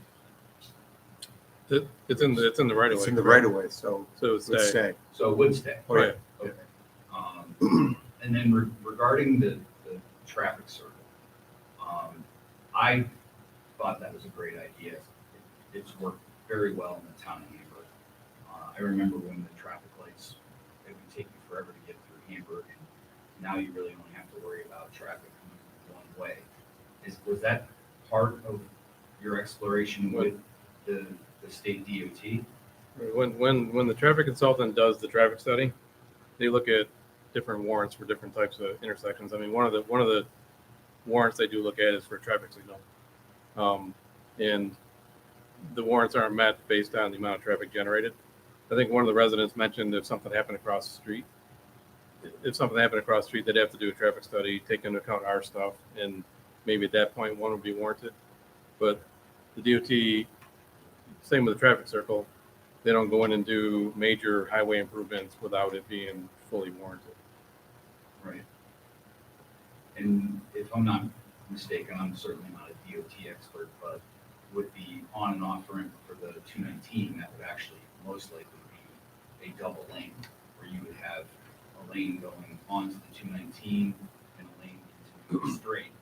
It's in the right of way. It's in the right of way, so it would stay. So it would stay? Oh, yeah. Okay. And then regarding the traffic circle, I thought that was a great idea. It's worked very well in the town of Hamburg. I remember when the traffic lights, it would take you forever to get through Hamburg, and now you really only have to worry about traffic coming one way. Was that part of your exploration with the state DOT? When the traffic consultant does the traffic study, they look at different warrants for different types of intersections. I mean, one of the warrants they do look at is for traffic signal. And the warrants aren't met based on the amount of traffic generated. I think one of the residents mentioned if something happened across the street, they'd have to do a traffic study, take into account our stuff, and maybe at that point one would be warranted. But the DOT, same with the traffic circle, they don't go in and do major highway improvements without it being fully warranted. Right. And if I'm not mistaken, I'm certainly not a DOT expert, but with the on and off ramp for the 219, that would actually most likely be a double lane, where you would have a lane going onto the 219 and a lane continuing straight.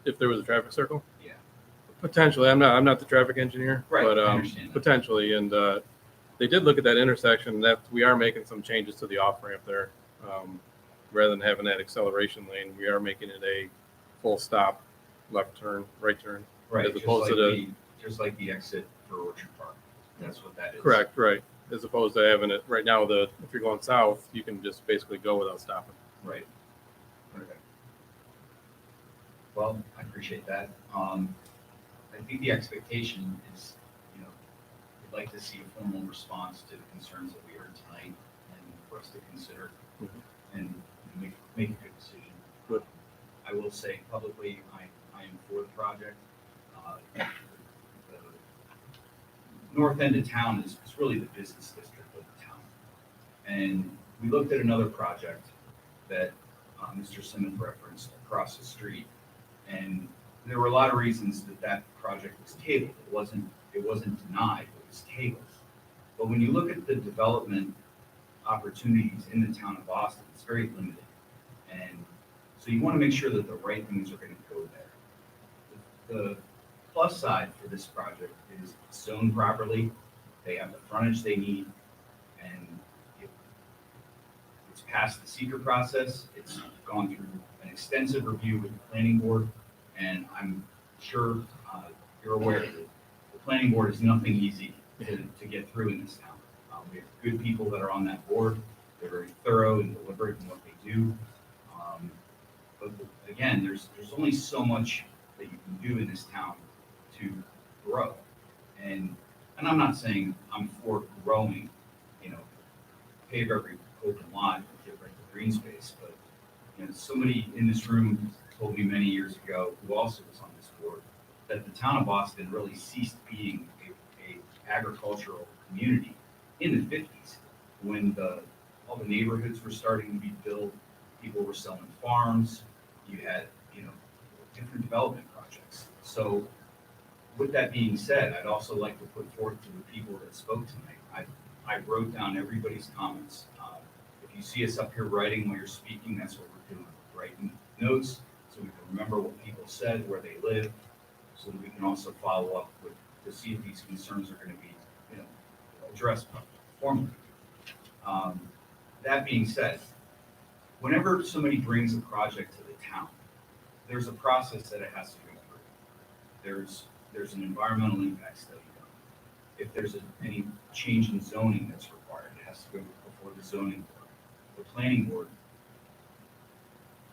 If there was a traffic circle? Yeah. Potentially. I'm not the traffic engineer, Right, but I understand that. potentially. And they did look at that intersection, that we are making some changes to the off ramp there. Rather than having that acceleration lane, we are making it a full stop, left turn, right turn. Right, As opposed to just like the exit for Orchard Park. That's what that is. correct, right. As opposed to having it right now, if you're going south, you can just basically go without stopping. Right. Okay. Well, I appreciate that. I think the expectation is, we'd like to see a formal response to the concerns that we heard tonight and for us to consider and make a good decision. Good. I will say publicly, I am for the project. The north end of town is really the business district of the town. And we looked at another project that Mr. Simmons referenced across the street. And there were a lot of reasons that project was tabled. It wasn't denied, it was tabled. But when you look at the development opportunities in the town of Boston, it's very limited. And so you want to make sure that the right things are going to go there. The plus side for this project is zoned properly. They have the frontage they need, and it's passed the seeker process. It's gone through an extensive review with the planning board, and I'm sure you're aware that the planning board is nothing easy to get through in this town. We have good people that are on that board. They're very thorough and deliberate in what they do. But again, there's only so much that you can do in this town to grow. And I'm not saying I'm for growing, pave every open lot and get rid of green space, but somebody in this room told me many years ago, who also was on this board, that the town of Boston really ceased being a agricultural community in the 50s when all the neighborhoods were starting to be built, people were selling farms, you had different development projects. So with that being said, I'd also like to put forth to the people that spoke tonight, I wrote down everybody's comments. If you see us up here writing while you're speaking, that's what we're doing, writing notes so we can remember what people said, where they live, so that we can also follow up to see if these concerns are going to be addressed formally. That being said, whenever somebody brings a project to the town, there's a process that it has to go through. There's an environmental impact study done. If there's any change in zoning that's required, it has to go before the zoning board. The planning board,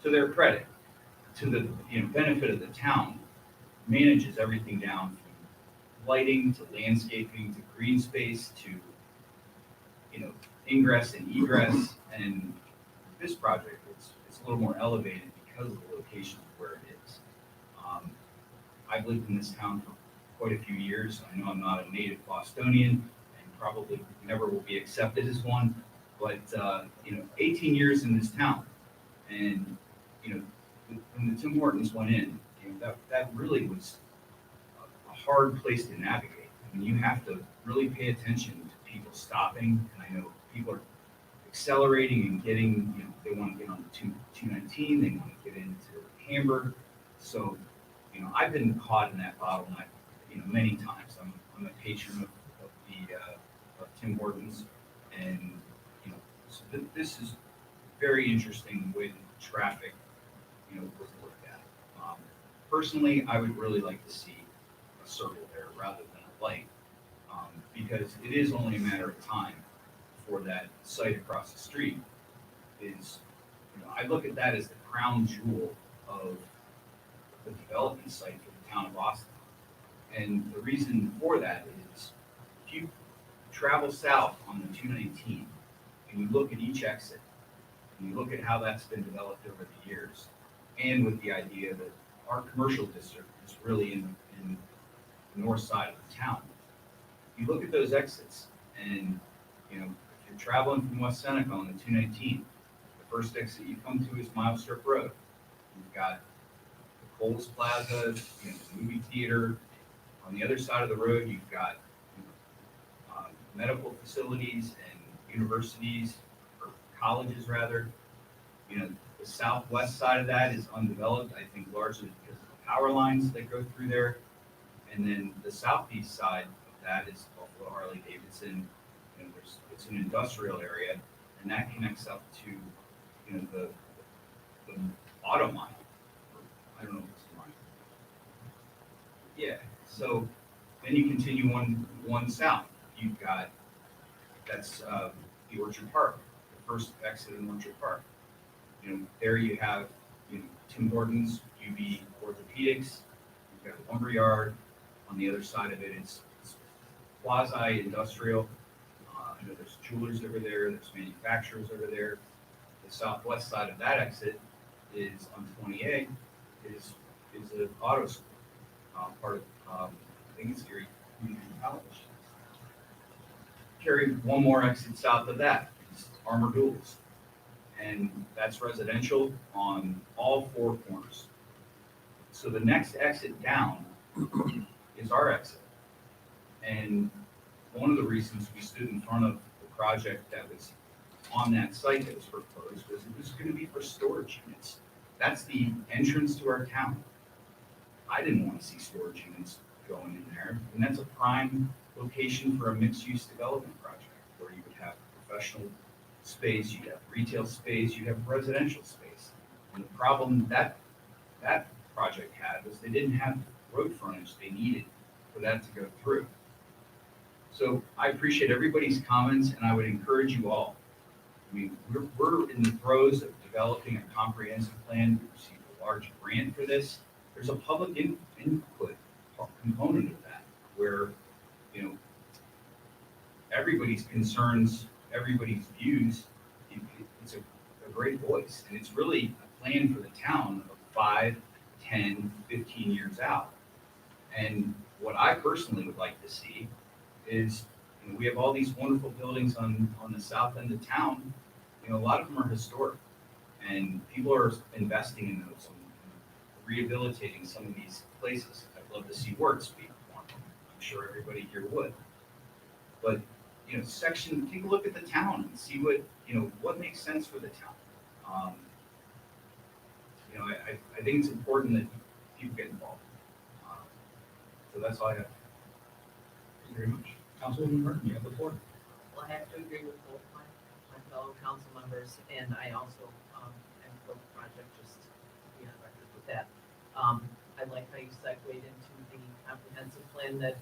to their credit, to the benefit of the town, manages everything down from lighting to landscaping to green space to ingress and egress. And this project, it's a little more elevated because of the location of where it is. I've lived in this town for quite a few years. I know I'm not a native Bostonian and probably never will be accepted as one, but 18 years in this town, and when the Tim Hortons went in, that really was a hard place to navigate. I mean, you have to really pay attention to people stopping, and I know people are accelerating and getting, they want to get on the 219, they want to get into Hamburg. So you know, I've been caught in that bottleneck, you know, many times. I'm a patron of of Tim Hortons, and, you know, so this is very interesting the way that traffic, you know, was looked at. Personally, I would really like to see a circle there rather than a light, because it is only a matter of time for that site across the street is, you know, I look at that as the crown jewel of the development site for the town of Boston. And the reason for that is if you travel south on the 219 and you look at each exit and you look at how that's been developed over the years, and with the idea that our commercial district is really in the north side of the town, you look at those exits and, you know, if you're traveling from West Seneca on the 219, the first exit you come to is Mile Strip Road. You've got the Kohl's Plaza, you know, the movie theater. On the other side of the road, you've got medical facilities and universities, or colleges rather. You know, the southwest side of that is undeveloped, I think largely because of the power lines that go through there. And then the southeast side of that is Buffalo Harley Davidson. You know, it's an industrial area, and that connects up to, you know, the auto mine. I don't know if it's a mine. Yeah, so then you continue one south. You've got, that's the Orchard Park, the first exit in Orchard Park. You know, there you have, you know, Tim Hortons, UB Orthopedics, you've got a lumberyard. On the other side of it, it's quasi-industrial. You know, there's jewelers over there, there's manufacturers over there. The southwest side of that exit is on 28, is an auto school, part of, I think it's Erie Community College. Carry one more exit south of that, is Armor Duals. And that's residential on all four corners. So the next exit down is our exit. And one of the reasons we stood in front of the project that was on that site that was proposed was it was going to be for storage units. That's the entrance to our town. I didn't want to see storage units going in there. And that's a prime location for a mixed-use development project where you would have professional space, you'd have retail space, you'd have residential space. And the problem that project had was they didn't have road frontage they needed for that to go through. So I appreciate everybody's comments, and I would encourage you all. I mean, we're in the throes of developing a comprehensive plan. We received a large grant for this. There's a public input component of that, where, you know, everybody's concerns, everybody's views, it's a great voice. And it's really a plan for the town of 5, 10, 15 years out. And what I personally would like to see is, you know, we have all these wonderful buildings on the south end of town. You know, a lot of them are historic, and people are investing in those and rehabilitating some of these places. I'd love to see Wertz be one. I'm sure everybody here would. But, you know, take a look at the town and see what, you know, what makes sense for the town. You know, I think it's important that people get involved. So that's all I have. Thank you very much. Councilwoman Martin, you have the floor. Well, I have to agree with both my fellow council members, and I also am for the project, just to be on record with that. I like how you segued into the comprehensive plan that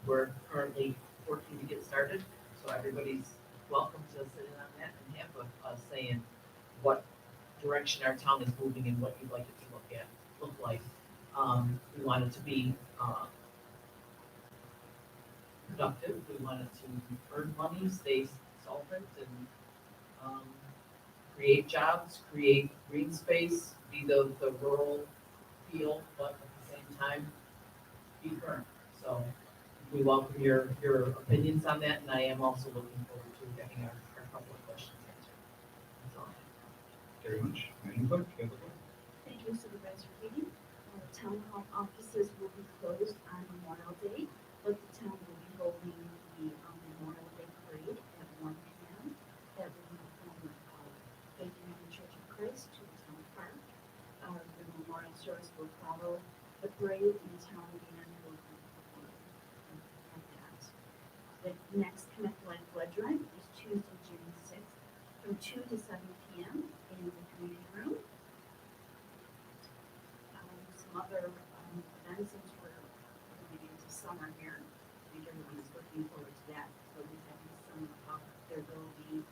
we're currently working to get started. So everybody's welcome to sit in on that and have a say in what direction our town is moving and what you'd like it to look like. We want it to be productive. We want it to earn money, stay solvent, and create jobs, create green space, be the rural feel, but at the same time, be current. So we welcome your opinions on that, and I am also looking forward to getting our couple of questions answered. That's all I have. Very much. Madam Clerk, you have the floor. Thank you, Supervisor Keating. Town hall offices will be closed on Memorial Day, but the town will be holding the Memorial Day Parade at 1 p.m. That will be from Faith United Church of Christ to the town park. The memorial service will follow The parade and the town band will be performing at that. The next Connect Life Blood Drive is Tuesday, June 6th, from 2 to 7 p.m. in the community room. Some other events, since we're moving into summer here, I think everyone is looking forward to that. So we're having some, there will be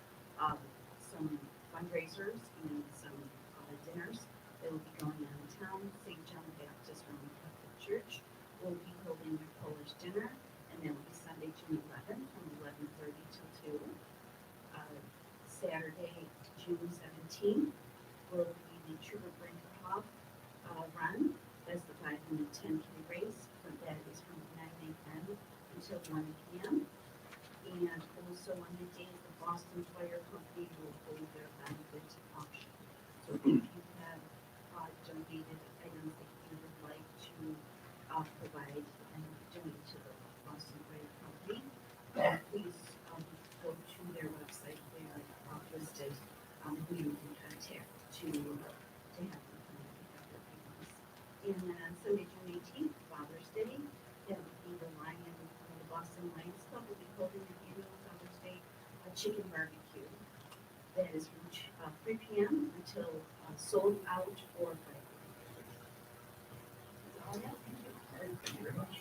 some fundraisers and some dinners that will be going on in town. St. John Baptist Roman Catholic Church will be holding their Polish dinner, and that will be Sunday, June 11th, from 11:30 till 2. Saturday, June 17th, will be the Trooper Brinkerhoff run. That's the 5 and 10K race. So that is from 9 a.m. until 1 p.m. And also on the day, the Boston Fire Company will hold their benefit auction. So if you have donated items that you would like to provide and donate to the Boston Fire Company, please go to their website. They are listed who you can contact to have them come and pick up their items. And then on Sunday, June 18th, Father's Day, that would be the Boston Lions Club will be holding an annual Father's Day chicken barbecue. That is from 3 p.m. until sold out or Friday. That's all I have. Thank you very much.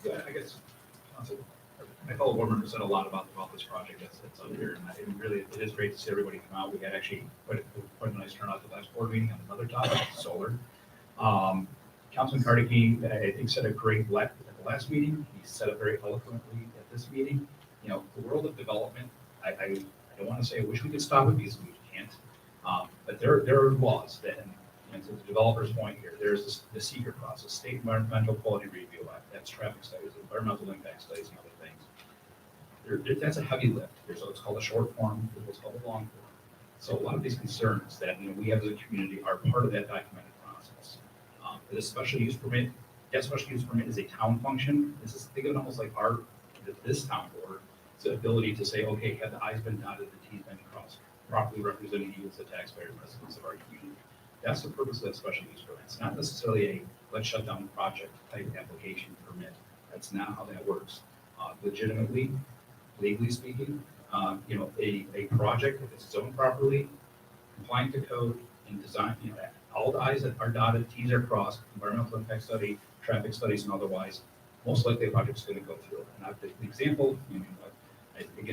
Yeah, I guess, my fellow board members said a lot about this project that's up here, and it is great to see everybody come out. We had actually quite a nice turnout at the last board meeting on another topic, solar. Councilman Carnegie, I think, said a great at the last meeting. He said it very eloquently at this meeting. You know, the world of development, I don't want to say I wish we could stop it because we can't, but there are laws that, and to the developer's point here, there's the secret process, State Environmental Quality Review Act, that's traffic studies, environmental impact studies, and other things. That's a heavy lift. There's what's called a short form, there's what's called a long form. So a lot of these concerns that we have as a community are part of that documented process. The special use permit, that special use permit is a town function. Think of it almost like this town board, it's the ability to say, okay, have the I's been dotted, the T's been crossed, properly representing you as the taxpayer and residents of our community. That's the purpose of that special use permit. It's not necessarily a let's shut down the project type application permit. That's not how that works. Legitimately, legally speaking, a project, if it's zoned properly, compliant to code and design, all the I's that are dotted, T's are crossed, environmental impact study, traffic studies, and otherwise, most likely the project's going to go through. And the example, I think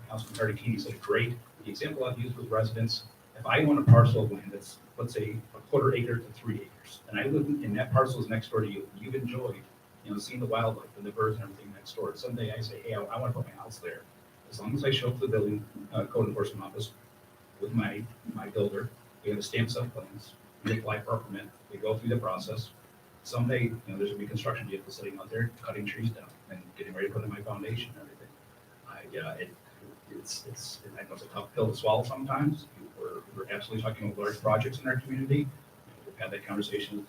Councilman Carnegie said it great. The example I've used with residents, if I own a parcel of land that's, let's say, a 1/4 acre to 3 acres, and I live in that parcel is next door to you, you've enjoyed, seeing the wildlife and the birds and everything next door. Someday I say, hey, I want to put my house there. As long as I show up to the building code enforcement office with my builder, we have a stamp set of plans, we apply for a permit, we go through the process. Someday, there's going to be construction vehicles sitting out there cutting trees down and getting ready to put in my foundation and everything. I know it's a tough pill to swallow sometimes. We're absolutely talking about large projects in our community. We've had that conversation with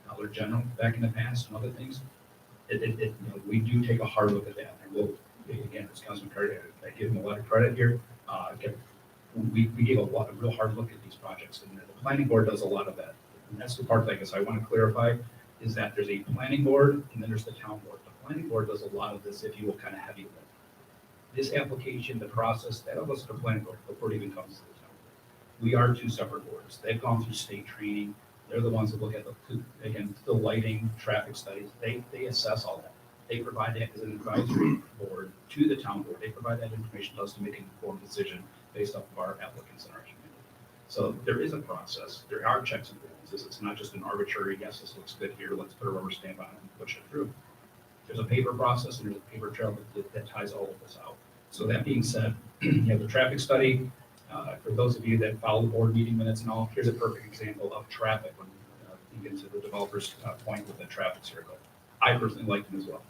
Dollar General back in the past and other things. We do take a hard look at that. And we'll, again, as Councilman Carter, I give him a lot of credit here. We gave a real hard look at these projects, and the planning board does a lot of that. And that's the part that I guess I want to clarify is that there's a planning board and then there's the town board. The planning board does a lot of this, if you will, kind of heavy lift. This application, the process, that goes to the planning board before it even comes to the town board. We are two separate boards. They've gone through state training. They're the ones that look at the lighting, traffic studies. They assess all that. They provide that as an advisory board to the town board. They provide that information to us to make an informed decision based off of our applicants in our community. So there is a process. There are checks and balances. It's not just an arbitrary, yes, this looks good here, let's put a rubber stamp on it and push it through. There's a paper process and there's a paper trail that ties all of this out. So that being said, the traffic study, for those of you that follow the board meeting minutes and all, here's a perfect example of traffic when you get to the developer's point with the traffic circle. I personally like them as well.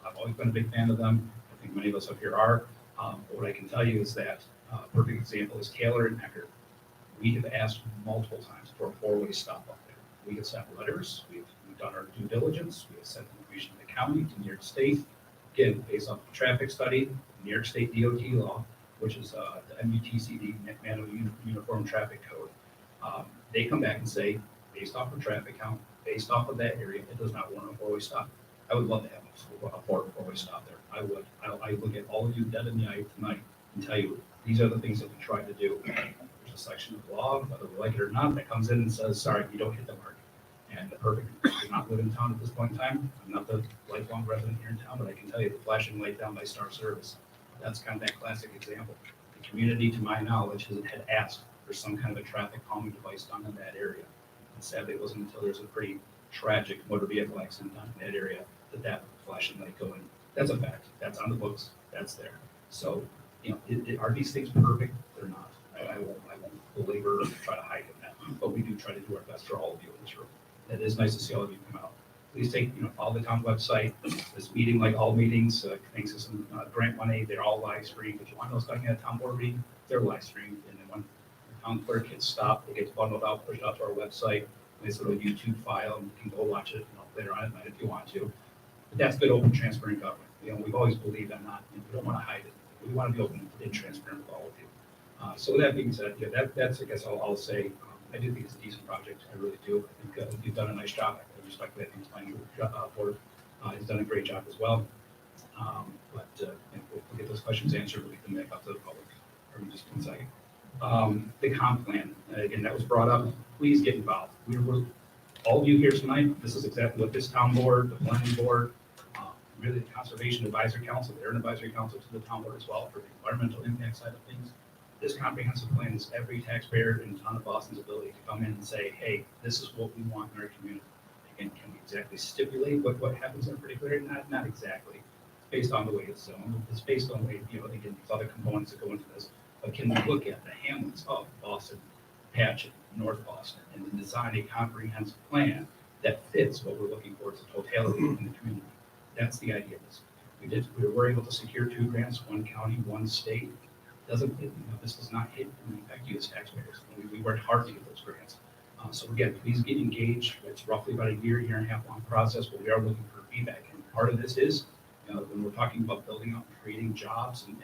I've always been a big fan of them. I think many of us up here are. But what I can tell you is that a perfect example is Taylor and Eckerd. We have asked multiple times for a 4-way stop up there. We have sent letters. We've done our due diligence. We have sent information to the county, to New York State. Again, based on the traffic study, New York State DOT law, which is the MUTCD, Manual Uniform Traffic Code. They come back and say, based off of traffic count, based off of that area, it does not warrant a four-way stop. I would love to have a four-way stop there. I would. I look at all of you dead in the eye tonight and tell you, these are the things that we tried to do. There's a section of the law, whether we like it or not, that comes in and says, sorry, you don't hit the mark. And the perfect, I do not live in town at this point in time. I'm not the lifelong resident here in town, but I can tell you the flashing light down by Star Service, that's kind of that classic example. The community, to my knowledge, had asked for some kind of a traffic calming device done in that area. And sadly, it wasn't until there's a pretty tragic motor vehicle accident done in that area that flashing light go in. That's a fact. That's on the books. That's there. So, are these things perfect? They're not. I won't belabor or try to hide in that, but we do try to do our best for all of you in this room. It is nice to see all of you come out. Please follow the town website. This meeting, like all meetings, thanks to some grant money, they're all live streamed. If you want to know what's going on at a town board meeting, they're live streamed. And then when the town clerk hits stop, it gets bundled out, pushed out to our website. Nice little YouTube file, and you can go watch it later on at night if you want to. But that's good, open, transparent government. We've always believed in not, we don't want to hide it. We want to be open and transparent with all of you. So with that being said, that's, I guess I'll say, I do think it's a decent project. I really do. I think you've done a nice job. I respectfully, I think the planning board has done a great job as well. But we'll get those questions answered. We'll get them back out to the public. Or just 1 second. The comp plan, again, that was brought up. Please get involved. We're all of you here tonight. This is exactly what this town board, the planning board, really the Conservation Advisory Council, they're an advisory council to the town board as well for the environmental impact side of things. This comprehensive plan is every taxpayer in the town of Boston's ability to come in and say, hey, this is what we want in our community. Again, can we exactly stipulate what happens in a particular area? Not exactly. It's based on the way it's zoned. It's based on the way, again, these other components that go into this. But can we look at the hamlets of Boston, Patchen, North Boston, and then design a comprehensive plan that fits what we're looking for as a totality in the community? That's the idea of this. We were able to secure 2 grants, 1 county, 1 state. This does not hit and impact you as taxpayers. We worked hard to get those grants. So again, please get engaged. It's roughly about a year and a half long process, but we are looking for feedback. And part of this is, when we're talking about building up and creating jobs and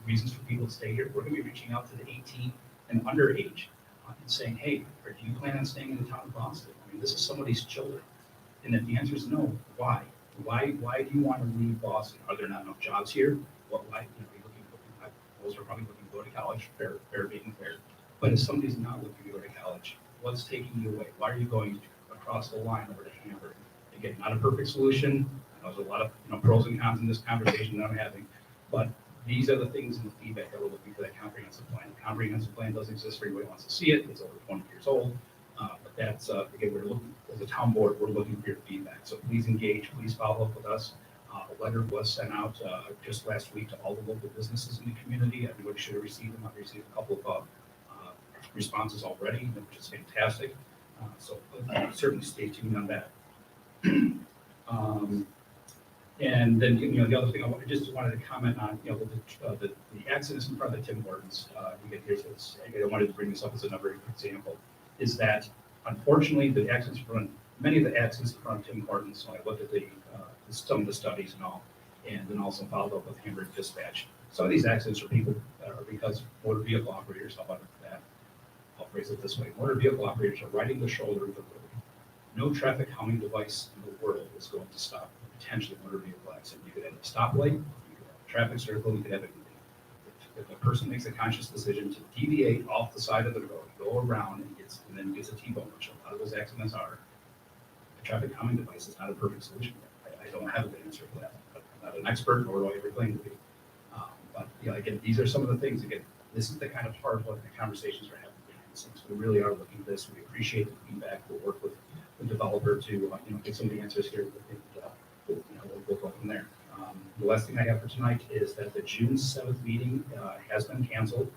reasons for people to stay here, we're going to be reaching out to the 18 and under age and saying, hey, do you plan on staying in the town of Boston? I mean, this is somebody's children. And if the answer is no, why? Why do you want to leave Boston? Are there not enough jobs here? Why? Are you looking? Those are probably looking to go to college. Fair being fair. But if somebody's not looking to go to college, what's taking you away? Why are you going across the line over to Hamburg? Again, not a perfect solution. I know there's a lot of pros and cons in this conversation that I'm having, but these are the things in the feedback that we're looking for that comprehensive plan. The comprehensive plan does exist for anybody who wants to see it. It's over 20 years old. But that's, again, we're looking, as a town board, we're looking for your feedback. So please engage, please follow up with us. A letter was sent out just last week to all the local businesses in the community. Everybody should have received them. I've received a couple of responses already, which is fantastic. So certainly stay tuned on that. And then, the other thing I just wanted to comment on, the accidents in front of the Tim Hortons. I wanted to bring this up as another example, is that unfortunately the accidents many of the accidents in front of Tim Hortons, when I looked at some of the studies and all, and then also followed up with Hamburg Dispatch. Some of these accidents are because motor vehicle operators, how about that? I'll phrase it this way. Motor vehicle operators are riding the shoulder of the road. No traffic calming device in the world is going to stop potentially motor vehicle accident. You could have a stoplight, you could have a traffic circle, you could have anything. If a person makes a conscious decision to deviate off the side of the road, go around and then gets a T-bone, which a lot of those accidents are, a traffic calming device is not a perfect solution. I don't have an answer for that. I'm not an expert, nor do I ever claim to be. But again, these are some of the things. Again, this is the kind of hard look at conversations we're having behind the scenes. We really are looking at this. We appreciate the feedback. We'll work with the developer to get some of the answers here. We'll go from there. The last thing I have for tonight is that the June 7th meeting has been canceled.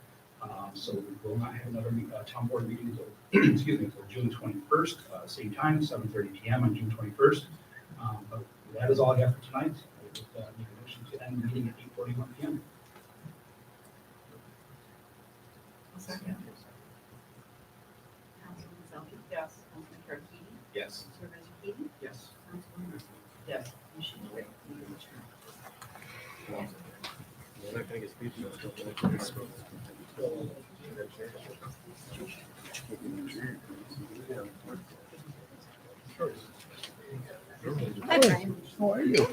So we will not have another town board meeting until, until June 21st, same time, 7:30 p.m. on June 21st. But that is all I have for tonight. I would make a motion to end the meeting at 8:41 p.m. Second. Councilman Zelki. Yes. Councilman Karaki. Yes. Supervisor Keating. Yes. Councilman Murphy. Yes. Motion carried. Meeting adjourned. Hi, Brian. How are you?